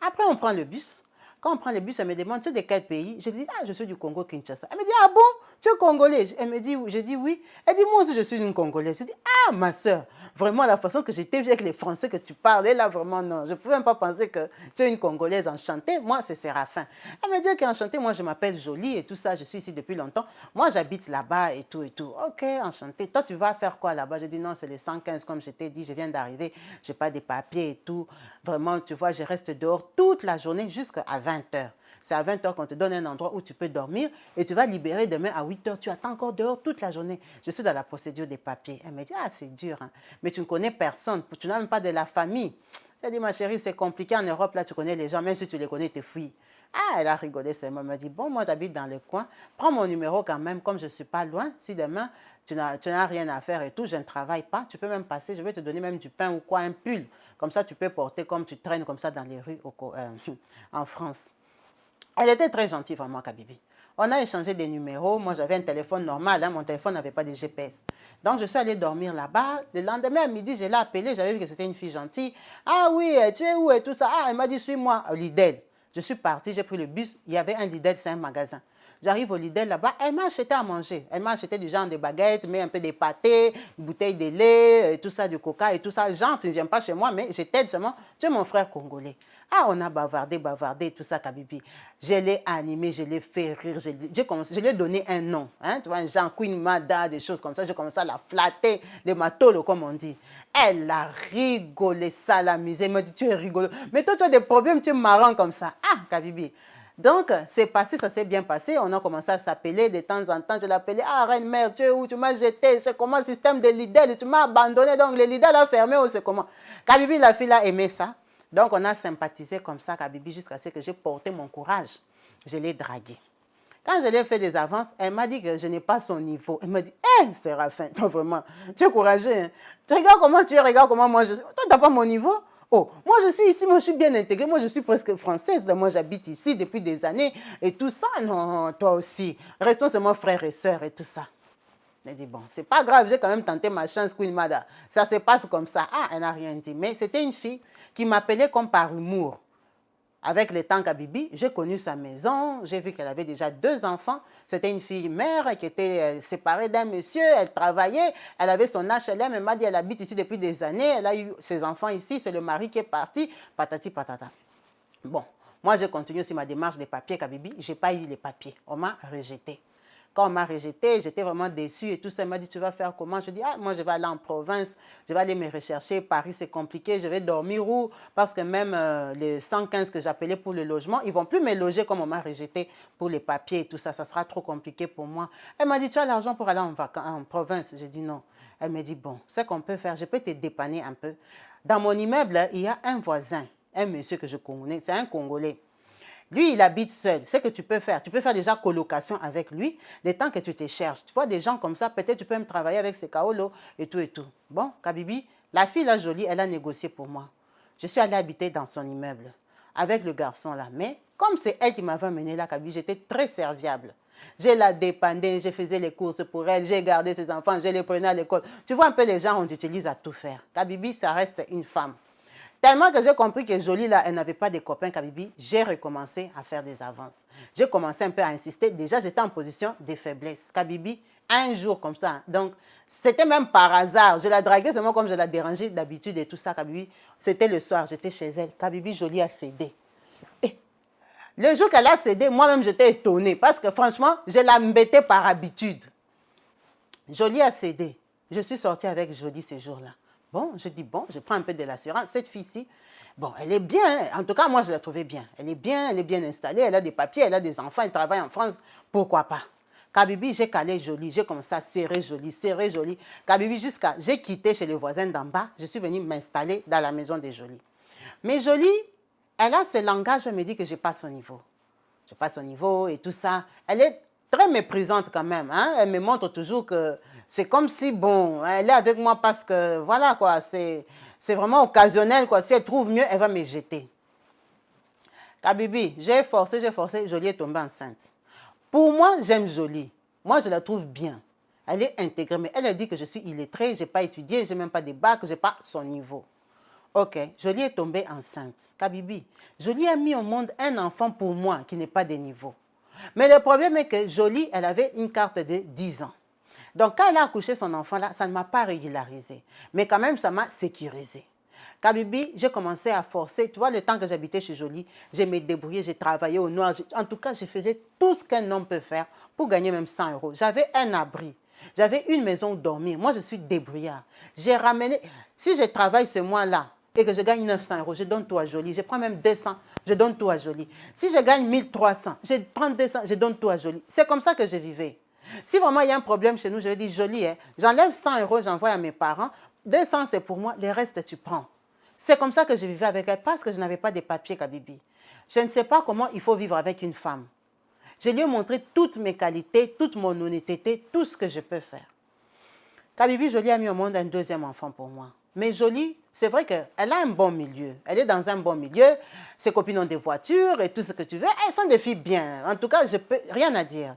Après, on prend le bus. Quand on prend le bus, elle me demande, tu es de quel pays? Je dis, ah, je suis du Congo-Kinshasa. Elle me dit, ah bon, tu es congolais? Elle me dit, je dis oui. Elle dit, moi aussi, je suis une Congolaise. Je dis, ah, ma soeur, vraiment, la façon que j'étais vue avec les Français que tu parlais, là, vraiment, non. Je ne pouvais même pas penser que tu es une Congolaise enchantée. Moi, c'est Séraphin. Elle me dit, ok, enchantée, moi, je m'appelle Jolie et tout ça. Je suis ici depuis longtemps. Moi, j'habite là-bas et tout et tout. Ok, enchantée. Toi, tu vas faire quoi là-bas? Je dis, non, c'est les 115, comme je t'ai dit. Je viens d'arriver. Je n'ai pas de papiers et tout. Vraiment, tu vois, je reste dehors toute la journée jusqu'à 20 heures. C'est à 20 heures qu'on te donne un endroit où tu peux dormir et tu vas libérer demain à 8 heures. Tu attends encore dehors toute la journée. Je suis dans la procédure des papiers. Elle me dit, ah, c'est dur, hein. Mais tu ne connais personne. Tu n'as même pas de la famille. J'ai dit, ma chérie, c'est compliqué en Europe. Là, tu connais les gens. Même si tu les connais, tu te fuis. Ah, elle a rigolé seulement. Elle m'a dit, bon, moi, j'habite dans le coin. Prends mon numéro quand même, comme je ne suis pas loin. Si demain, tu n'as rien à faire et tout, je ne travaille pas, tu peux même passer. Je vais te donner même du pain ou quoi, un pull. Comme ça, tu peux porter comme tu traînes comme ça dans les rues en France. Elle était très gentille, vraiment, Kabibi. On a échangé des numéros. Moi, j'avais un téléphone normal. Hein, mon téléphone n'avait pas de GPS. Donc, je suis allée dormir là-bas. Le lendemain à midi, je l'ai appelée. J'avais vu que c'était une fille gentille. Ah oui, tu es où et tout ça? Ah, elle m'a dit, suis-moi au Lidl. Je suis partie, j'ai pris le bus. Il y avait un Lidl, c'est un magasin. J'arrive au Lidl là-bas, elle m'a acheté à manger. Elle m'a acheté du genre des baguettes, mais un peu des pâtés, une bouteille de lait, tout ça, du coca et tout ça. Genre, tu ne viens pas chez moi, mais je t'aide seulement. Tu es mon frère congolais. Ah, on a bavardé, tout ça, Kabibi. Je l'ai animé, je l'ai fait rire, je lui ai donné un nom. Hein, tu vois, un genre Queen Mada, des choses comme ça. J'ai commencé à la flatter, des matolo, comme on dit. Elle a rigolé, ça l'amusait. Elle m'a dit, tu es rigolo. Mais toi, tu as des problèmes, tu es marrant comme ça. Ah, Kabibi. Donc, c'est passé, ça s'est bien passé. On a commencé à s'appeler de temps en temps. Je l'appelais, ah, reine mère, tu es où? Tu m'as jeté. C'est comment le système de Lidl? Tu m'as abandonné. Donc, le Lidl a fermé ou c'est comment? Kabibi, la fille, a aimé ça. Donc, on a sympathisé comme ça, Kabibi, jusqu'à ce que j'ai porté mon courage. Je l'ai dragué. Quand je lui ai fait des avances, elle m'a dit que je n'ai pas son niveau. Elle m'a dit, hé, Séraphin, toi vraiment, tu es courageux. Hein? Tu regardes comment tu es, regarde comment moi je suis. Toi, tu n'as pas mon niveau? Oh, moi je suis ici, moi je suis bien intégrée, moi je suis presque française, moi j'habite ici depuis des années et tout ça. Non, toi aussi. Restons seulement frères et sœurs et tout ça. Elle dit, bon, c'est pas grave, j'ai quand même tenté ma chance, Queen Mada. Ça se passe comme ça. Ah, elle n'a rien dit. Mais c'était une fille qui m'appelait comme par humour. Avec le temps Kabibi, j'ai connu sa maison, j'ai vu qu'elle avait déjà 2 enfants. C'était une fille mère qui était séparée d'un monsieur, elle travaillait, elle avait son HLM, elle m'a dit elle habite ici depuis des années, elle a eu ses enfants ici, c'est le mari qui est parti, patati patata. Bon, moi j'ai continué aussi ma démarche des papiers Kabibi, je n'ai pas eu les papiers, on m'a rejeté. Quand on m'a rejeté, j'étais vraiment déçue et tout ça. Elle m'a dit, tu vas faire comment? Je dis, ah, moi, je vais aller en province, je vais aller me rechercher. Paris, c'est compliqué, je vais dormir où? Parce que même les 115 que j'appelais pour le logement, ils ne vont plus me loger comme on m'a rejeté pour les papiers et tout ça. Ça sera trop compliqué pour moi. Elle m'a dit, tu as l'argent pour aller en province? J'ai dit non. Elle m'a dit, bon, ce qu'on peut faire, je peux te dépanner un peu. Dans mon immeuble, il y a un voisin, un monsieur que je connais, c'est un Congolais. Lui, il habite seul. Ce que tu peux faire déjà colocation avec lui, le temps que tu te cherches. Tu vois, des gens comme ça, peut-être tu peux même travailler avec ces kaolo et tout et tout. Bon, Kabibi, la fille là jolie, elle a négocié pour moi. Je suis allée habiter dans son immeuble avec le garçon là. Mais comme c'est elle qui m'avait amené là, Kabibi, j'étais très serviable. Je la dépendais, je faisais les courses pour elle, j'ai gardé ses enfants, je les prenais à l'école. Tu vois un peu les gens, on t'utilise à tout faire. Kabibi, ça reste une femme. Tellement que j'ai compris que Jolie, là, elle n'avait pas de copains Kabibi, j'ai recommencé à faire des avances. J'ai commencé un peu à insister. Déjà, j'étais en position de faiblesse. Kabibi, un jour comme ça. Donc, c'était même par hasard. Je la draguais seulement comme je la dérangeais d'habitude et tout ça, Kabibi. C'était le soir, j'étais chez elle. Kabibi, Jolie a cédé. Et Le jour qu'elle a cédé, moi-même, j'étais étonnée parce que franchement, je l'embêtais par habitude. Jolie a cédé. Je suis sortie avec Jolie ces jours-là. Bon, je dis, bon, je prends un peu de l'assurance. Cette fille-ci, bon, elle est bien. Hein. En tout cas, moi, je la trouvais bien. Elle est bien installée. Elle a des papiers, elle a des enfants, elle travaille en France. Pourquoi pas? Kabibi, j'ai calé Jolie. J'ai commencé à serrer Jolie, serrer Jolie. Kabibi, jusqu'à... J'ai quitté chez les voisins d'en bas. Je suis venue m'installer dans la maison des Jolies. Mais Jolie, elle a ce langage, elle me dit que je n'ai pas son niveau. Je n'ai pas son niveau et tout ça. Elle est très méprisante quand même. Hein? Elle me montre toujours que c'est comme si, bon, elle est avec moi parce que, voilà, quoi, c'est vraiment occasionnel, quoi. Si elle trouve mieux, elle va me jeter. Kabibi, j'ai forcé, Jolie est tombée enceinte. Pour moi, j'aime Jolie. Moi, je la trouve bien. Elle est intégrée, mais elle a dit que je suis illettrée, je n'ai pas étudié, je n'ai même pas de bac, je n'ai pas son niveau. Ok, Jolie est tombée enceinte. Kabibi, Jolie a mis au monde un enfant pour moi qui n'est pas de niveau. Mais le problème est que Jolie, elle avait une carte de 10 ans. Donc, quand elle a accouché son enfant là, ça ne m'a pas régularisé. Mais quand même, ça m'a sécurisé. Kabibi, j'ai commencé à forcer. Tu vois, le temps que j'habitais chez Jolie, je me débrouillais, j'ai travaillé au noir. En tout cas, je faisais tout ce qu'un homme peut faire pour gagner même 100 euros. J'avais un abri. J'avais une maison où dormir. Moi, je suis débrouillard. J'ai ramené... Si je travaille ce mois-là et que je gagne 900 euros, je donne tout à Jolie. Je prends même 200, je donne tout à Jolie. Si je gagne 1300, je prends 200, je donne tout à Jolie. C'est comme ça que je vivais. Si vraiment il y a un problème chez nous, je dis Jolie, hein, j'enlève 100 euros, j'envoie à mes parents. 200, c'est pour moi, le reste, tu prends. C'est comme ça que je vivais avec elle parce que je n'avais pas de papiers, Kabibi. Je ne sais pas comment il faut vivre avec une femme. Je lui ai montré toutes mes qualités, toute mon honnêteté, tout ce que je peux faire. Kabibi, Jolie a mis au monde un deuxième enfant pour moi. Mais Jolie, c'est vrai qu'elle a un bon milieu. Elle est dans un bon milieu. Ses copines ont des voitures et tout ce que tu veux. Elles sont des filles bien. En tout cas, je peux rien à dire.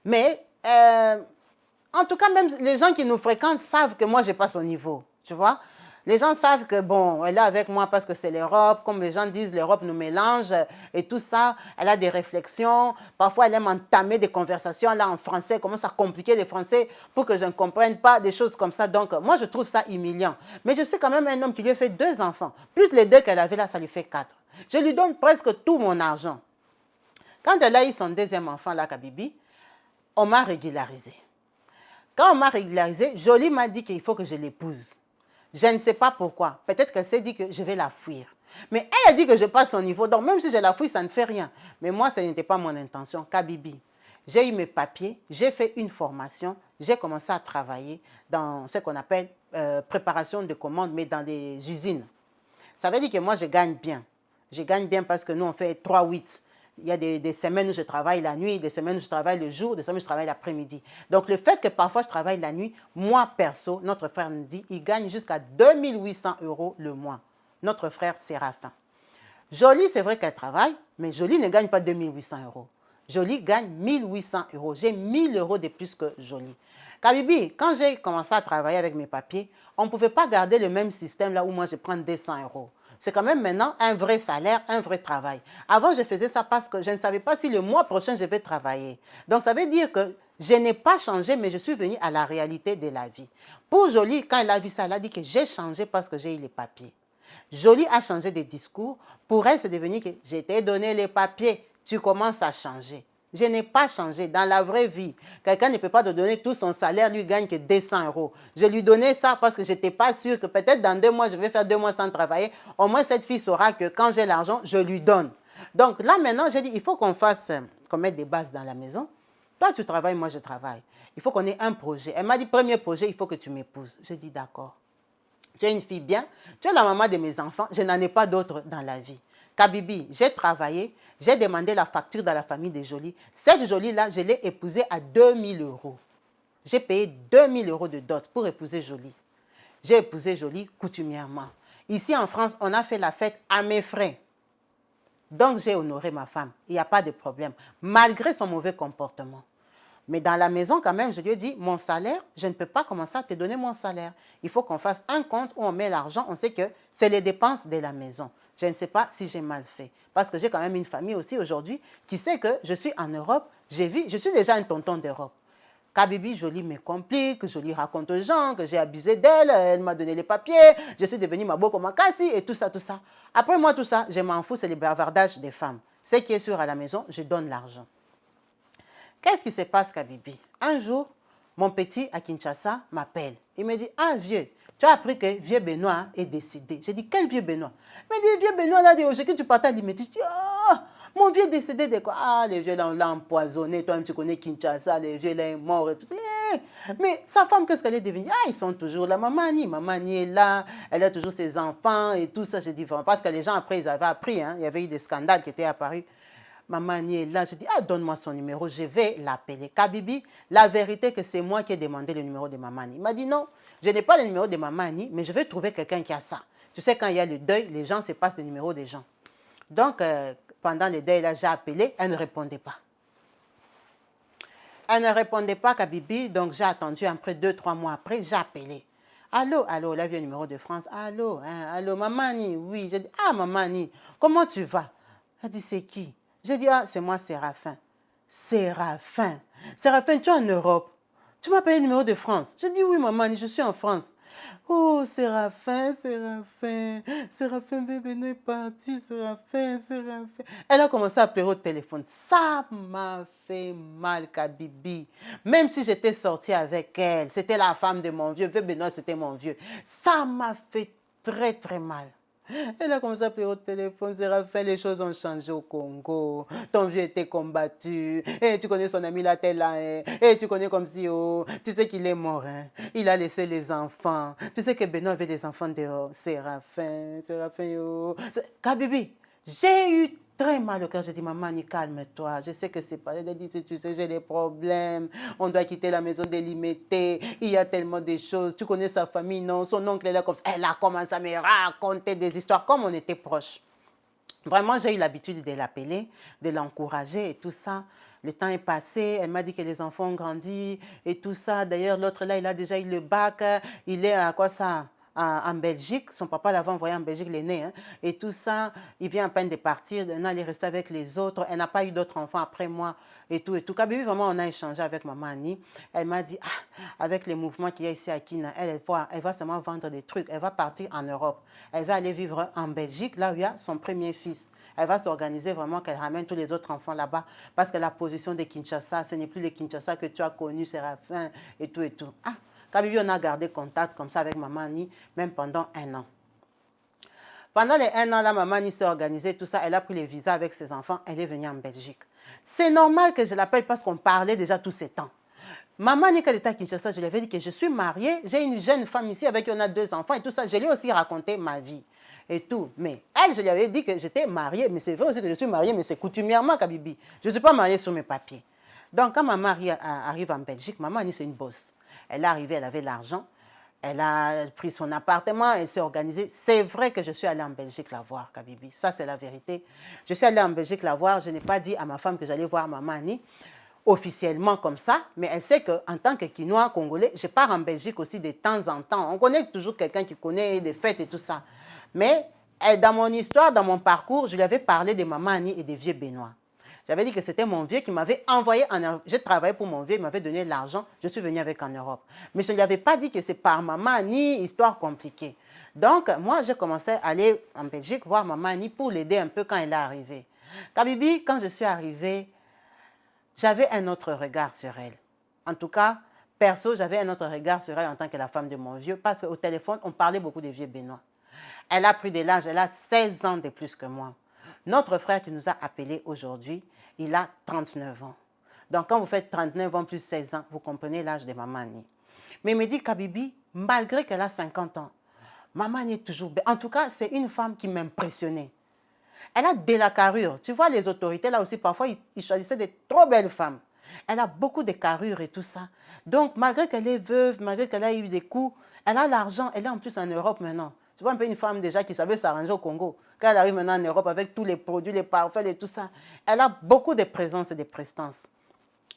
Mais, en tout cas, même les gens qui nous fréquentent savent que moi, je n'ai pas son niveau. Tu vois? Les gens savent que, bon, elle est avec moi parce que c'est l'Europe. Comme les gens disent, l'Europe nous mélange et tout ça. Elle a des réflexions. Parfois, elle aime entamer des conversations là en français, commence à compliquer les français pour que je ne comprenne pas des choses comme ça. Donc, moi, je trouve ça humiliant. Mais je suis quand même un homme qui lui a fait 2 enfants. Plus les 2 qu'elle avait là, ça lui fait 4. Je lui donne presque tout mon argent. Quand elle a eu son deuxième enfant là, Kabibi, on m'a régularisé. Quand on m'a régularisé, Jolie m'a dit qu'il faut que je l'épouse. Je ne sais pas pourquoi. Peut-être qu'elle s'est dit que je vais la fuir. Mais elle a dit que je passe son niveau. Donc, même si je la fuis, ça ne fait rien. Mais moi, ce n'était pas mon intention. Kabibi, j'ai eu mes papiers, j'ai fait une formation, j'ai commencé à travailler dans ce qu'on appelle préparation de commandes, mais dans des usines. Ça veut dire que moi, je gagne bien. Je gagne bien parce que nous, on fait 3-8. Il y a des semaines où je travaille la nuit, des semaines où je travaille le jour, des semaines où je travaille l'après-midi. Donc, le fait que parfois je travaille la nuit, moi, perso, notre frère nous dit, il gagne jusqu'à 2800 euros le mois. Notre frère Séraphin. Jolie, c'est vrai qu'elle travaille, mais Jolie ne gagne pas 2800 euros. Jolie gagne 1800 euros. J'ai 1000 euros de plus que Jolie. Kabibi, quand j'ai commencé à travailler avec mes papiers, on ne pouvait pas garder le même système là où moi je prends 200 euros. C'est quand même maintenant un vrai salaire, un vrai travail. Avant, je faisais ça parce que je ne savais pas si le mois prochain je vais travailler. Donc, ça veut dire que je n'ai pas changé, mais je suis venue à la réalité de la vie. Pour Jolie, quand elle a vu ça, elle a dit que j'ai changé parce que j'ai eu les papiers. Jolie a changé de discours. Pour elle, c'est devenu que je t'ai donné les papiers, tu commences à changer. Je n'ai pas changé dans la vraie vie. Quelqu'un ne peut pas te donner tout son salaire, lui gagne que 200 euros. Je lui donnais ça parce que je n'étais pas sûre que peut-être dans 2 mois, je vais faire 2 mois sans travailler. Au moins, cette fille saura que quand j'ai l'argent, je lui donne. Donc là, maintenant, j'ai dit, il faut qu'on mette des bases dans la maison. Toi, tu travailles, moi, je travaille. Il faut qu'on ait un projet. Elle m'a dit, premier projet, il faut que tu m'épouses. J'ai dit, d'accord. Tu es une fille bien, tu es la maman de mes enfants, je n'en ai pas d'autres dans la vie. Kabibi, j'ai travaillé, j'ai demandé la facture dans la famille de Jolie. Cette Jolie-là, je l'ai épousée à 2000 euros. J'ai payé 2000 euros de dot pour épouser Jolie. J'ai épousé Jolie coutumièrement. Ici en France, on a fait la fête à mes frais. Donc j'ai honoré ma femme. Il n'y a pas de problème, malgré son mauvais comportement. Mais dans la maison, quand même, je lui ai dit, mon salaire, je ne peux pas commencer à te donner mon salaire. Il faut qu'on fasse un compte où on met l'argent. On sait que c'est les dépenses de la maison. Je ne sais pas si j'ai mal fait. Parce que j'ai quand même une famille aussi aujourd'hui qui sait que je suis en Europe. Je suis déjà un tonton d'Europe. Kabibi, Jolie me complique, Jolie raconte aux gens que j'ai abusé d'elle, elle m'a donné les papiers, je suis devenue Maboko Makasi et tout ça, tout ça. Après moi, tout ça, je m'en fous, c'est le bavardage des femmes. Ce qui est sûr à la maison, je donne l'argent. Qu'est-ce qui se passe, Kabibi? Un jour, mon petit à Kinshasa m'appelle. Il me dit, ah vieux, tu as appris que vieux Benoît est décédé. J'ai dit, quel vieux Benoît? Il me dit, vieux Benoît, là, aujourd'hui que tu partais à Limeti. Je dis, oh, mon vieux décédé de quoi? Ah, les vieux là, on l'a empoisonné. Toi-même, tu connais Kinshasa, les vieux là, est mort et tout. Mais sa femme, qu'est-ce qu'elle est devenue? Ah, ils sont toujours là. Maman Annie est là. Elle a toujours ses enfants et tout ça. J'ai dit, parce que les gens, après, ils avaient appris. Hein, il y avait eu des scandales qui étaient apparus. Maman Annie est là. Je dis, ah, donne-moi son numéro. Je vais l'appeler. Kabibi, la vérité que c'est moi qui ai demandé le numéro de Maman Annie. Il m'a dit, non, je n'ai pas le numéro de Maman Annie, mais je vais trouver quelqu'un qui a ça. Tu sais, quand il y a le deuil, les gens se passent le numéro des gens. Donc, pendant le deuil, là, j'ai appelé. Elle ne répondait pas. Elle ne répondait pas, Kabibi, donc j'ai attendu après 2-3 mois après, j'ai appelé. Allô, allô, là vient le numéro de France. Allô, hein, allô, Mamani, oui. J'ai dit, ah, Mamani, comment tu vas? Elle dit, c'est qui? J'ai dit, ah, c'est moi, Séraphin. Séraphin. Séraphin, tu es en Europe. Tu m'as payé le numéro de France. J'ai dit, oui, Mamani, je suis en France. Oh, Séraphin, Séraphin, Séraphin, bébé nous est parti, Séraphin, Séraphin. Elle a commencé à pleurer au téléphone. Ça m'a fait mal, Kabibi. Même si j'étais sortie avec elle, c'était la femme de mon vieux, Benoît, c'était mon vieux. Ça m'a fait très, très mal. Elle a commencé à pleurer au téléphone. Séraphin, les choses ont changé au Congo. Ton vieux était combattu. Et tu connais son ami là, tel là. Hein. Et tu connais comme si, oh, tu sais qu'il est mort. Hein. Il a laissé les enfants. Tu sais que Benoît avait des enfants dehors. Séraphin, Séraphin, oh. Kabibi, j'ai eu très mal au cœur. J'ai dit, maman, calme-toi. Je sais que c'est pas. Elle a dit, tu sais, j'ai des problèmes. On doit quitter la maison délimitée. Il y a tellement de choses. Tu connais sa famille, non? Son oncle est là comme ça. Elle a commencé à me raconter des histoires comme on était proches. Vraiment, j'ai eu l'habitude de l'appeler, de l'encourager et tout ça. Le temps est passé, elle m'a dit que les enfants ont grandi et tout ça. D'ailleurs, l'autre là, il a déjà eu le bac. Il est à quoi ça? En Belgique. Son papa l'avait envoyé en Belgique, l'aîné. Hein, et tout ça, il vient à peine de partir. Elle est restée avec les autres. Elle n'a pas eu d'autres enfants après moi et tout. Et tout. Kabibi, vraiment, on a échangé avec maman Annie. Elle m'a dit, ah, avec les mouvements qu'il y a ici à Kina, elle va seulement vendre des trucs. Elle va partir en Europe. Elle va aller vivre en Belgique, là où il y a son premier fils. Elle va s'organiser vraiment qu'elle ramène tous les autres enfants là-bas. Parce que la position de Kinshasa, ce n'est plus le Kinshasa que tu as connu, Séraphin et tout et tout. Ah, Kabibi, on a gardé contact comme ça avec maman Annie, même pendant 1 an. Pendant les 1 an, là, maman Annie s'est organisée, tout ça. Elle a pris les visas avec ses enfants. Elle est venue en Belgique. C'est normal que je l'appelle parce qu'on parlait déjà tous ces temps. Maman Annie, quand elle était à Kinshasa, je lui avais dit que je suis mariée. J'ai une jeune femme ici avec qui on a 2 enfants et tout ça. Je lui ai aussi raconté ma vie et tout. Mais elle, je lui avais dit que j'étais mariée. Mais c'est vrai aussi que je suis mariée, mais c'est coutumièrement, Kabibi. Je ne suis pas mariée sur mes papiers. Donc, quand ma mari arrive en Belgique, maman Annie, c'est une bosse. Elle est arrivée, elle avait l'argent. Elle a pris son appartement, elle s'est organisée. C'est vrai que je suis allée en Belgique la voir, Kabibi. Ça, c'est la vérité. Je suis allée en Belgique la voir. Je n'ai pas dit à ma femme que j'allais voir maman Annie officiellement comme ça, mais elle sait qu'en tant que Quinois congolais, je pars en Belgique aussi de temps en temps. On connaît toujours quelqu'un qui connaît des fêtes et tout ça. Mais dans mon histoire, dans mon parcours, je lui avais parlé de maman Annie et des vieux Benoît. J'avais dit que c'était mon vieux qui m'avait envoyé en Europe. J'ai travaillé pour mon vieux, il m'avait donné l'argent. Je suis venue avec en Europe. Mais je ne lui avais pas dit que c'est par maman Annie, histoire compliquée. Donc, moi, j'ai commencé à aller en Belgique voir maman Annie pour l'aider un peu quand elle est arrivée. Kabibi, quand je suis arrivée, j'avais un autre regard sur elle. En tout cas, perso, j'avais un autre regard sur elle en tant que la femme de mon vieux, parce qu'au téléphone, on parlait beaucoup des vieux Benoît. Elle a pris de l'âge, elle a 16 ans de plus que moi. Notre frère qui nous a appelés aujourd'hui, il a 39 ans. Donc, quand vous faites 39 ans plus 16 ans, vous comprenez l'âge de maman Annie. Mais il me dit, Kabibi, malgré qu'elle a 50 ans, maman Annie est toujours belle. En tout cas, c'est une femme qui m'impressionnait. Elle a de la carrure. Tu vois, les autorités, là aussi, parfois, ils choisissaient de trop belles femmes. Elle a beaucoup de carrure et tout ça. Donc, malgré qu'elle est veuve, malgré qu'elle a eu des coups, elle a l'argent. Elle est en plus en Europe maintenant. Tu vois, un peu une femme déjà qui savait s'arranger au Congo. Quand elle arrive maintenant en Europe avec tous les produits, les parfums et tout ça, elle a beaucoup de présence et de prestance.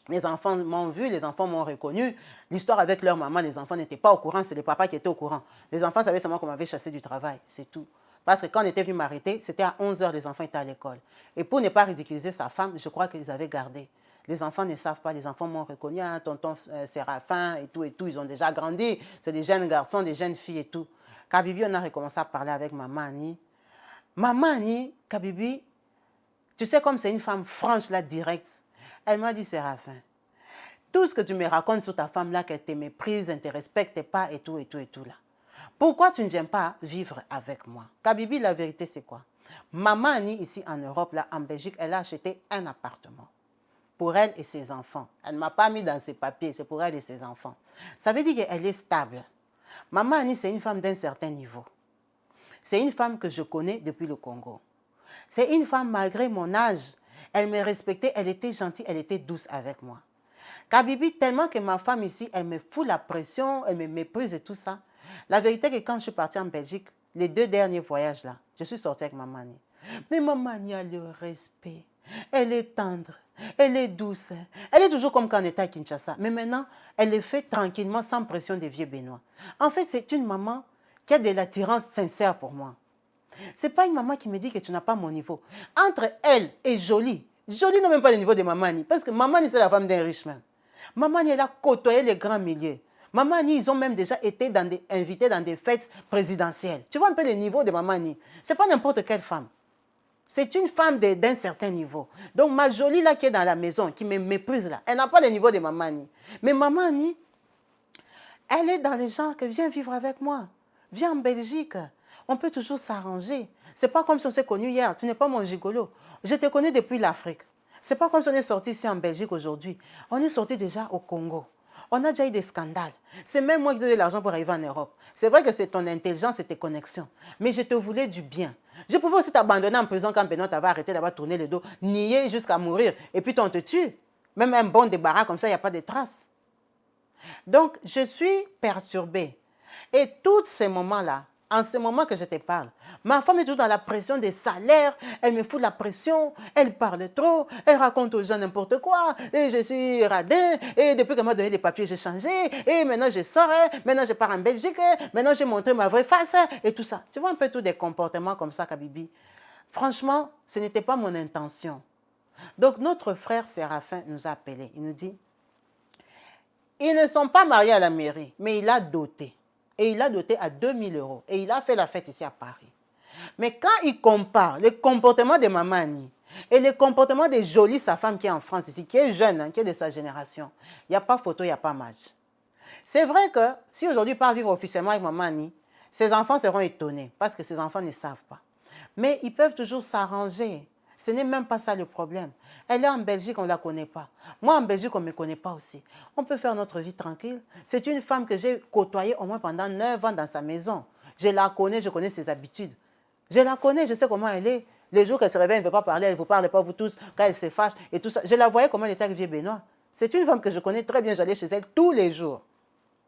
Les enfants m'ont vu, les enfants m'ont reconnu. L'histoire avec leur maman, les enfants n'étaient pas au courant, c'est les papas qui étaient au courant. Les enfants savaient seulement qu'on m'avait chassé du travail, c'est tout. Parce que quand on était venu m'arrêter, c'était à 11 h, les enfants étaient à l'école. Et pour ne pas ridiculiser sa femme, je crois qu'ils avaient gardé. Les enfants ne savent pas, les enfants m'ont reconnu, hein, tonton Séraphin et tout, ils ont déjà grandi. C'est des jeunes garçons, des jeunes filles et tout. Kabibi, on a recommencé à parler avec maman Annie. Maman Annie, Kabibi, Tu sais, comme c'est une femme franche, là, directe. Elle m'a dit, Séraphin, tout ce que tu me racontes sur ta femme là, qu'elle te méprise, elle ne te respecte pas et tout, et tout, et tout là. Pourquoi tu ne viens pas vivre avec moi? Kabibi, la vérité, c'est quoi? Maman Annie, ici en Europe, là, en Belgique, elle a acheté un appartement pour elle et ses enfants. Elle ne m'a pas mis dans ses papiers, c'est pour elle et ses enfants. Ça veut dire qu'elle est stable. Maman Annie, c'est une femme d'un certain niveau. C'est une femme que je connais depuis le Congo. C'est une femme, malgré mon âge, elle me respectait, elle était gentille, elle était douce avec moi. Kabibi, tellement que ma femme ici, elle me fout la pression, elle me méprise et tout ça. La vérité est que quand je suis partie en Belgique, les 2 derniers voyages là, je suis sortie avec Maman Annie. Mais Maman Annie a le respect. Elle est tendre, elle est douce. Elle est toujours comme quand on était à Kinshasa. Mais maintenant, elle le fait tranquillement, sans pression des vieux Bénois. En fait, c'est une maman qui a de l'attirance sincère pour moi. Ce n'est pas une maman qui me dit que tu n'as pas mon niveau. Entre elle et Jolie, Jolie n'a même pas le niveau de Mamani. Parce que Mamani, c'est la femme d'un riche même. Mamani, elle a côtoyé les grands milieux. Mamani, ils ont même déjà été invités dans des fêtes présidentielles. Tu vois un peu le niveau de Mamani. Ce n'est pas n'importe quelle femme. C'est une femme d'un certain niveau. Donc, ma Jolie, là, qui est dans la maison, qui me méprise, là, elle n'a pas le niveau de Mamani. Mais Mamani, elle est dans les gens que viens vivre avec moi. Viens en Belgique. On peut toujours s'arranger. C'est pas comme si on s'est connus hier. Tu n'es pas mon gigolo. Je te connais depuis l'Afrique. C'est pas comme si on est sorti ici en Belgique aujourd'hui. On est sorti déjà au Congo. On a déjà eu des scandales. C'est même moi qui donnais l'argent pour arriver en Europe. C'est vrai que c'est ton intelligence et tes connexions. Mais je te voulais du bien. Je pouvais aussi t'abandonner en prison quand Benoît t'avait arrêté d'avoir tourné le dos, nier jusqu'à mourir. Et puis on te tue. Même un bon débarras comme ça, il n'y a pas de traces. Donc, je suis perturbée. Et tous ces moments-là, en ce moment que je te parle, ma femme est toujours dans la pression des salaires, elle me fout la pression, elle parle trop, elle raconte aux gens n'importe quoi, et je suis radin, et depuis qu'elle m'a donné les papiers, j'ai changé, et maintenant je sors, maintenant je pars en Belgique, maintenant j'ai montré ma vraie face, et tout ça. Tu vois un peu tous des comportements comme ça, Kabibi. Franchement, ce n'était pas mon intention. Donc, notre frère Séraphin nous a appelés. Il nous dit, ils ne sont pas mariés à la mairie, mais il a doté. Et il a doté à 2000 euros. Et il a fait la fête ici à Paris. Mais quand il compare le comportement de Maman Annie et le comportement de Jolie, sa femme qui est en France ici, qui est jeune, hein, qui est de sa génération, il n'y a pas photo, il n'y a pas match. C'est vrai que si aujourd'hui il part vivre officiellement avec Maman Annie, ses enfants seront étonnés parce que ses enfants ne savent pas. Mais ils peuvent toujours s'arranger. Ce n'est même pas ça le problème. Elle est en Belgique, on ne la connaît pas. Moi, en Belgique, on ne me connaît pas aussi. On peut faire notre vie tranquille. C'est une femme que j'ai côtoyée au moins pendant 9 ans dans sa maison. Je la connais, je connais ses habitudes. Je la connais, je sais comment elle est. Les jours qu'elle se réveille, elle ne veut pas parler, elle ne vous parle pas, vous tous, quand elle se fâche et tout ça. Je la voyais comment elle était avec Vieux Benoît. C'est une femme que je connais très bien, j'allais chez elle tous les jours.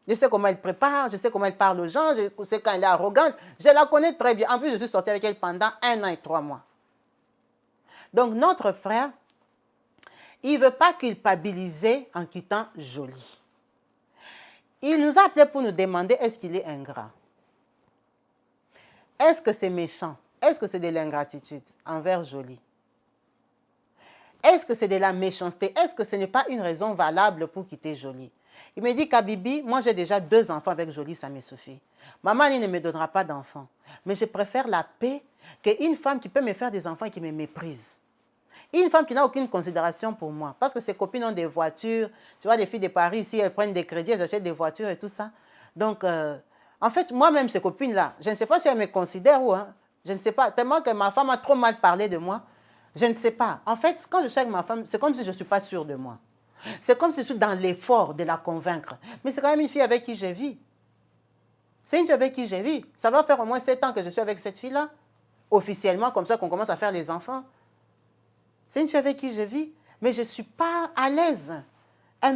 Je sais comment elle prépare, je sais comment elle parle aux gens, je sais quand elle est arrogante. Je la connais très bien. En plus, je suis sortie avec elle pendant 1 an et 3 mois. Donc, notre frère, il ne veut pas culpabiliser en quittant Jolie. Il nous a appelé pour nous demander est-ce qu'il est ingrat. Est-ce que c'est méchant? Est-ce que c'est de l'ingratitude envers Jolie? Est-ce que c'est de la méchanceté? Est-ce que ce n'est pas une raison valable pour quitter Jolie? Il me dit, Kabibi, moi j'ai déjà 2 enfants avec Jolie, ça me suffit. Maman ne me donnera pas d'enfants. Mais je préfère la paix qu'une femme qui peut me faire des enfants et qui me méprise. Une femme qui n'a aucune considération pour moi. Parce que ses copines ont des voitures. Tu vois, les filles de Paris, ici, elles prennent des crédits, elles achètent des voitures et tout ça. Donc, en fait, moi-même, ces copines-là, je ne sais pas si elles me considèrent ou... Hein, je ne sais pas. Tellement que ma femme a trop mal parlé de moi. Je ne sais pas. En fait, quand je suis avec ma femme, c'est comme si je ne suis pas sûre de moi. C'est comme si je suis dans l'effort de la convaincre. Mais c'est quand même une fille avec qui je vis. C'est une fille avec qui je vis. Ça va faire au moins 7 ans que je suis avec cette fille-là. Officiellement, comme ça qu'on commence à faire les enfants. C'est une fille avec qui je vis, mais je ne suis pas à l'aise. Ce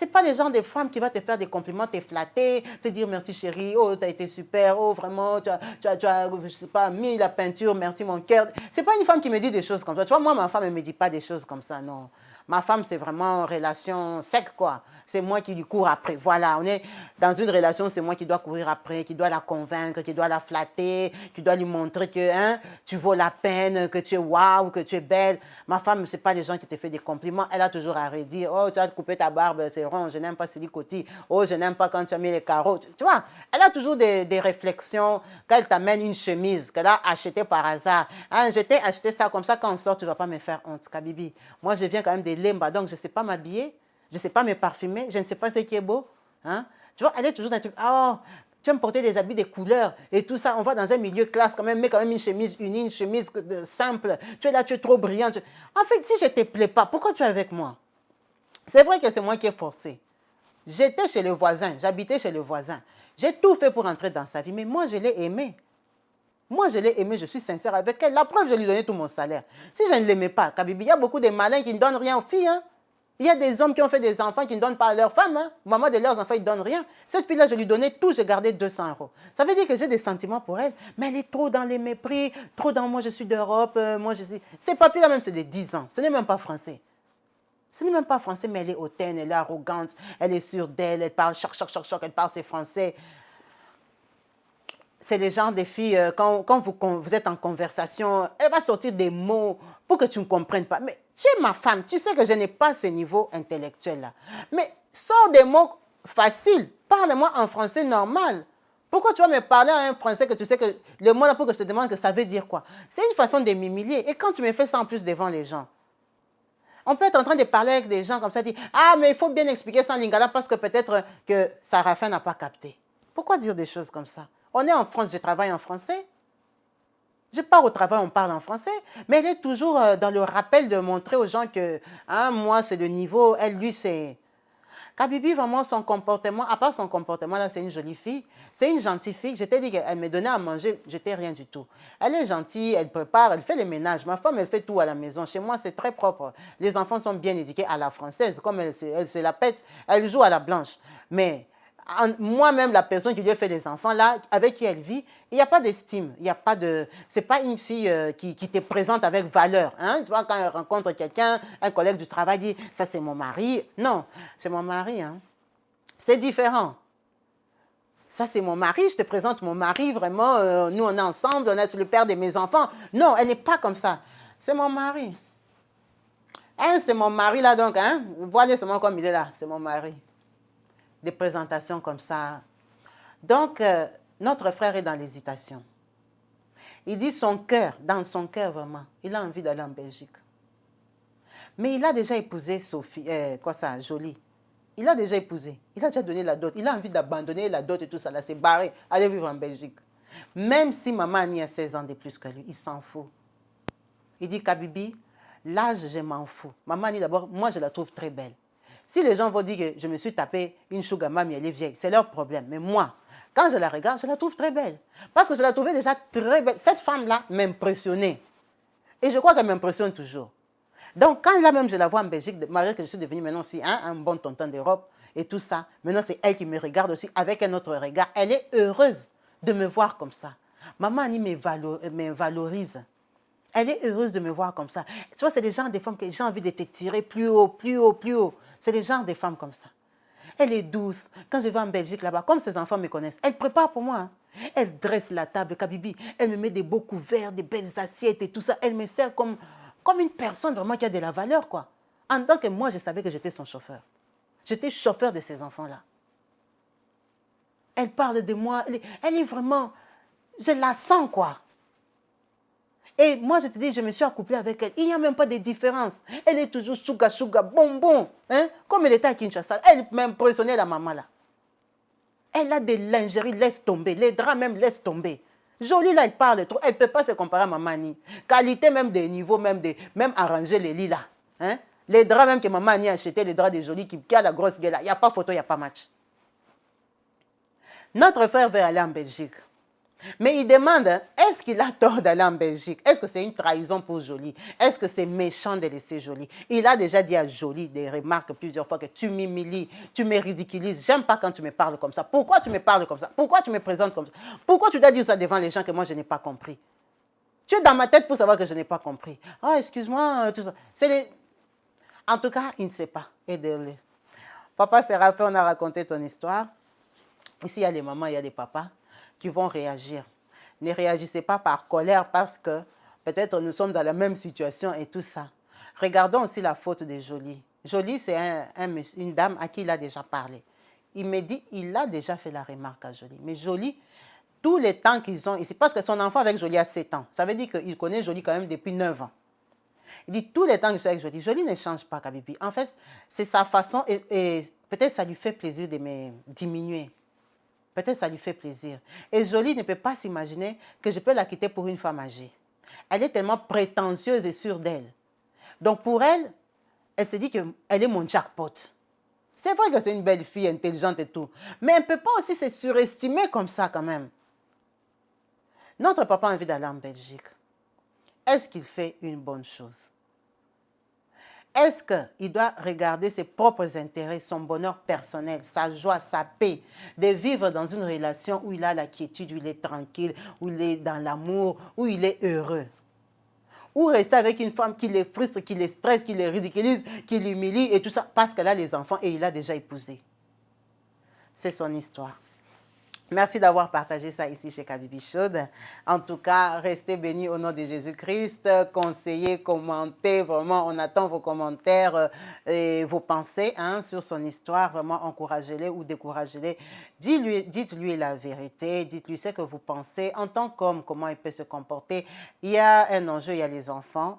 n'est pas le genre de femme qui va te faire des compliments, te flatter, te dire merci chérie, oh tu as été super, oh vraiment tu as je sais pas, mis la peinture, merci mon cœur. Ce n'est pas une femme qui me dit des choses comme ça. Tu vois, moi ma femme ne me dit pas des choses comme ça, non. Ma femme, c'est vraiment relation sec, quoi. C'est moi qui lui cours après. Voilà, on est dans une relation, c'est moi qui dois courir après, qui dois la convaincre, qui dois la flatter, qui dois lui montrer que hein, tu vaux la peine, que tu es waouh, que tu es belle. Ma femme, c'est pas les gens qui te font des compliments. Elle a toujours à redire, oh, tu as coupé ta barbe, c'est rond, je n'aime pas silicotis. Oh, je n'aime pas quand tu as mis les carreaux. Tu vois, elle a toujours des réflexions qu'elle t'amène une chemise qu'elle a achetée par hasard. Hein, je t'ai acheté ça comme ça, quand on sort, tu ne vas pas me faire honte, Kabibi. Moi, je viens quand même des Lemba, donc je ne sais pas m'habiller. Je ne sais pas me parfumer, je ne sais pas ce qui est beau. Hein? Tu vois, elle est toujours dans le truc, oh, tu aimes porter des habits de couleurs et tout ça. On va dans un milieu classe quand même, mais quand même une chemise unie, une chemise simple. Tu es là, tu es trop brillante. En fait, si je ne te plais pas, pourquoi tu es avec moi? C'est vrai que c'est moi qui ai forcé. J'étais chez le voisin, j'habitais chez le voisin. J'ai tout fait pour entrer dans sa vie, mais moi, je l'ai aimé. Moi, je l'ai aimé, je suis sincère avec elle. La preuve, je lui ai donné tout mon salaire. Si je ne l'aimais pas, Kabibi, il y a beaucoup de malins qui ne donnent rien aux filles. Hein? Il y a des hommes qui ont fait des enfants qui ne donnent pas à leurs femmes. Hein? Maman de leurs enfants, ils ne donnent rien. Cette fille-là, je lui donnais tout, j'ai gardé 200 euros. Ça veut dire que j'ai des sentiments pour elle, mais elle est trop dans les mépris, trop dans moi, je suis d'Europe, moi, je suis... Ces papiers-là, même, c'est de 10 ans. Ce n'est même pas français. Ce n'est même pas français, mais elle est hautaine, elle est arrogante, elle est sûre d'elle, elle parle choc, choc, choc, choc, elle parle ses français. C'est le genre de filles, quand vous êtes en conversation, elle va sortir des mots pour que tu ne comprennes pas. Mais tu es ma femme, tu sais que je n'ai pas ce niveau intellectuel-là. Mais sors des mots faciles, parle-moi en français normal. Pourquoi tu vas me parler en un français que tu sais que le mot là pour que je te demande que ça veut dire quoi? C'est une façon de m'humilier. Et quand tu me fais ça en plus devant les gens, on peut être en train de parler avec des gens comme ça, dire ah, mais il faut bien expliquer ça en lingala parce que peut-être que Sarafin n'a pas capté. Pourquoi dire des choses comme ça? On est en France, je travaille en français. Je pars au travail, on parle en français. Mais elle est toujours dans le rappel de montrer aux gens que hein, moi, c'est le niveau, elle, lui, c'est... Kabibi, vraiment, son comportement, à part son comportement, là, c'est une jolie fille. C'est une gentille fille. Je t'ai dit qu'elle me donnait à manger, je n'étais rien du tout. Elle est gentille, elle prépare, elle fait les ménages. Ma femme, elle fait tout à la maison. Chez moi, c'est très propre. Les enfants sont bien éduqués à la française. Comme elle se la pète, elle joue à la blanche. Mais moi-même, la personne qui lui a fait les enfants, là, avec qui elle vit, il n'y a pas d'estime. Il n'y a pas de... C'est pas une fille qui te présente avec valeur. Hein? Tu vois, quand elle rencontre quelqu'un, un collègue du travail dit, ça c'est mon mari. Non, c'est mon mari. Hein? C'est différent. Ça c'est mon mari, je te présente mon mari, vraiment, nous on est ensemble, on est le père de mes enfants. Non, elle n'est pas comme ça. C'est mon mari. Hein, c'est mon mari là donc, hein? Voilà seulement comme il est là, c'est mon mari. Des présentations comme ça. Donc, notre frère est dans l'hésitation. Il dit son cœur, dans son cœur vraiment, il a envie d'aller en Belgique. Mais il a déjà épousé Sophie, Jolie. Il a déjà épousé, il a déjà donné la dot. Il a envie d'abandonner la dot et tout ça, là, c'est barré, aller vivre en Belgique. Même si maman Annie a 16 ans de plus que lui, il s'en fout. Il dit, Kabibi, l'âge, je m'en fous. Maman Annie, d'abord, moi, je la trouve très belle. Si les gens vont dire que je me suis tapé une sugar mami, elle est vieille, c'est leur problème. Mais moi, quand je la regarde, je la trouve très belle. Parce que je la trouvais déjà très belle. Cette femme-là m'impressionnait. Et je crois qu'elle m'impressionne toujours. Donc, quand là même je la vois en Belgique, malgré que je suis devenue maintenant aussi un bon tonton d'Europe et tout ça, maintenant c'est elle qui me regarde aussi avec un autre regard. Elle est heureuse de me voir comme ça. Maman Annie me valorise. Elle est heureuse de me voir comme ça. Tu vois, c'est des genres de femmes que j'ai envie de te tirer plus haut, plus haut, plus haut. C'est des genres de femmes comme ça. Elle est douce. Quand je vais en Belgique là-bas, comme ses enfants me connaissent, elle prépare pour moi. Hein. Elle dresse la table, Kabibi. Elle me met des beaux couverts, des belles assiettes et tout ça. Elle me sert comme une personne vraiment qui a de la valeur, quoi. En tant que moi, je savais que j'étais son chauffeur. J'étais chauffeur de ces enfants-là. Elle parle de moi. Elle est vraiment... Je la sens, quoi. Et moi, je te dis, je me suis accouplée avec elle. Il n'y a même pas de différence. Elle est toujours chouga, chouga, bonbon. Hein? Comme elle était à Kinshasa. Elle m'impressionnait, la maman, là. Elle a des lingeries, laisse tomber. Les draps même, laisse tomber. Jolie, là, elle parle trop. Elle ne peut pas se comparer à maman Annie. Qualité même des niveaux, même arranger les lits, là. Hein? Les draps même que maman Annie a acheté, les draps de Jolie qui a la grosse gueule, là. Il n'y a pas photo, il n'y a pas match. Notre frère veut aller en Belgique. Mais il demande, est-ce qu'il a tort d'aller en Belgique? Est-ce que c'est une trahison pour Jolie? Est-ce que c'est méchant de laisser Jolie? Il a déjà dit à Jolie des remarques plusieurs fois que tu m'humilies, tu me ridiculises. J'aime pas quand tu me parles comme ça. Pourquoi tu me parles comme ça? Pourquoi tu me présentes comme ça? Pourquoi tu dois dire ça devant les gens que moi je n'ai pas compris? Tu es dans ma tête pour savoir que je n'ai pas compris. Ah, excuse-moi, tout ça. En tout cas, il ne sait pas. Aidez-le. Papa Séraphin, on a raconté ton histoire. Ici, il y a des mamans, il y a des papas qui vont réagir. Ne réagissez pas par colère parce que peut-être nous sommes dans la même situation et tout ça. Regardons aussi la faute de Jolie. Jolie, c'est une dame à qui il a déjà parlé. Il me dit, il a déjà fait la remarque à Jolie. Mais Jolie, tous les temps qu'ils ont ici, parce que son enfant avec Jolie a 7 ans. Ça veut dire qu'il connaît Jolie quand même depuis 9 ans. Il dit, tous les temps que je suis avec Jolie, Jolie ne change pas, Kabibi. En fait, c'est sa façon et peut-être ça lui fait plaisir de me diminuer. Peut-être ça lui fait plaisir. Et Jolie ne peut pas s'imaginer que je peux la quitter pour une femme âgée. Elle est tellement prétentieuse et sûre d'elle. Donc pour elle, elle se dit qu'elle est mon jackpot. C'est vrai que c'est une belle fille, intelligente et tout. Mais elle ne peut pas aussi se surestimer comme ça quand même. Notre papa a envie d'aller en Belgique. Est-ce qu'il fait une bonne chose? Est-ce qu'il doit regarder ses propres intérêts, son bonheur personnel, sa joie, sa paix, de vivre dans une relation où il a la quiétude, où il est tranquille, où il est dans l'amour, où il est heureux? Ou rester avec une femme qui les frustre, qui les stresse, qui les ridiculise, qui l'humilie et tout ça parce qu'elle a les enfants et il a déjà épousé? C'est son histoire. Merci d'avoir partagé ça ici chez Kabibi Chaude. En tout cas, restez bénis au nom de Jésus-Christ. Conseillez, commentez. Vraiment, on attend vos commentaires et vos pensées sur son histoire. Vraiment, encouragez-les ou découragez-les. Dites-lui la vérité. Dites-lui ce que vous pensez. En tant qu'homme, comment il peut se comporter. Il y a un enjeu, il y a les enfants.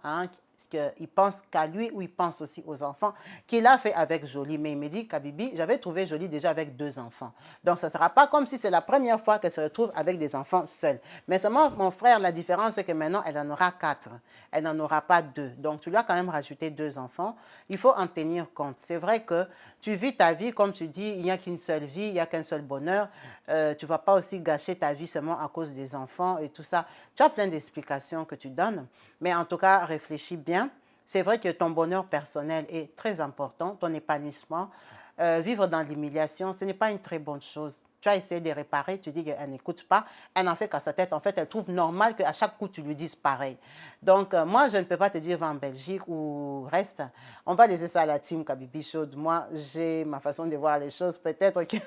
Il pense qu'à lui ou il pense aussi aux enfants, qu'il a fait avec Jolie. Mais il me dit, Kabibi, j'avais trouvé Jolie déjà avec 2 enfants. Donc, ça ne sera pas comme si c'est la première fois qu'elle se retrouve avec des enfants seuls. Mais seulement, mon frère, la différence, c'est que maintenant, elle en aura 4. Elle n'en aura pas 2. Donc, tu lui as quand même rajouté 2 enfants. Il faut en tenir compte. C'est vrai que tu vis ta vie, comme tu dis, il n'y a qu'une seule vie, il n'y a qu'un seul bonheur. Tu ne vas pas aussi gâcher ta vie seulement à cause des enfants et tout ça. Tu as plein d'explications que tu donnes. Mais en tout cas, réfléchis bien. C'est vrai que ton bonheur personnel est très important, ton épanouissement. Vivre dans l'humiliation, ce n'est pas une très bonne chose. Tu as essayé de réparer, tu dis qu'elle n'écoute pas, elle n'en fait qu'à sa tête. En fait, elle trouve normal qu'à chaque coup, tu lui dises pareil. Donc, moi, je ne peux pas te dire va en Belgique ou reste. On va laisser ça à la team Kabibi Chaude. Moi, j'ai ma façon de voir les choses. Peut-être que...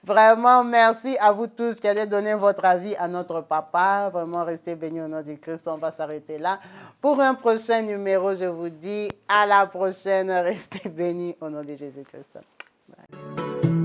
Vraiment, merci à vous tous qui allez donner votre avis à notre papa. Vraiment, restez bénis au nom du Christ. On va s'arrêter là. Pour un prochain numéro, je vous dis à la prochaine. Restez bénis au nom de Jésus-Christ. Bye.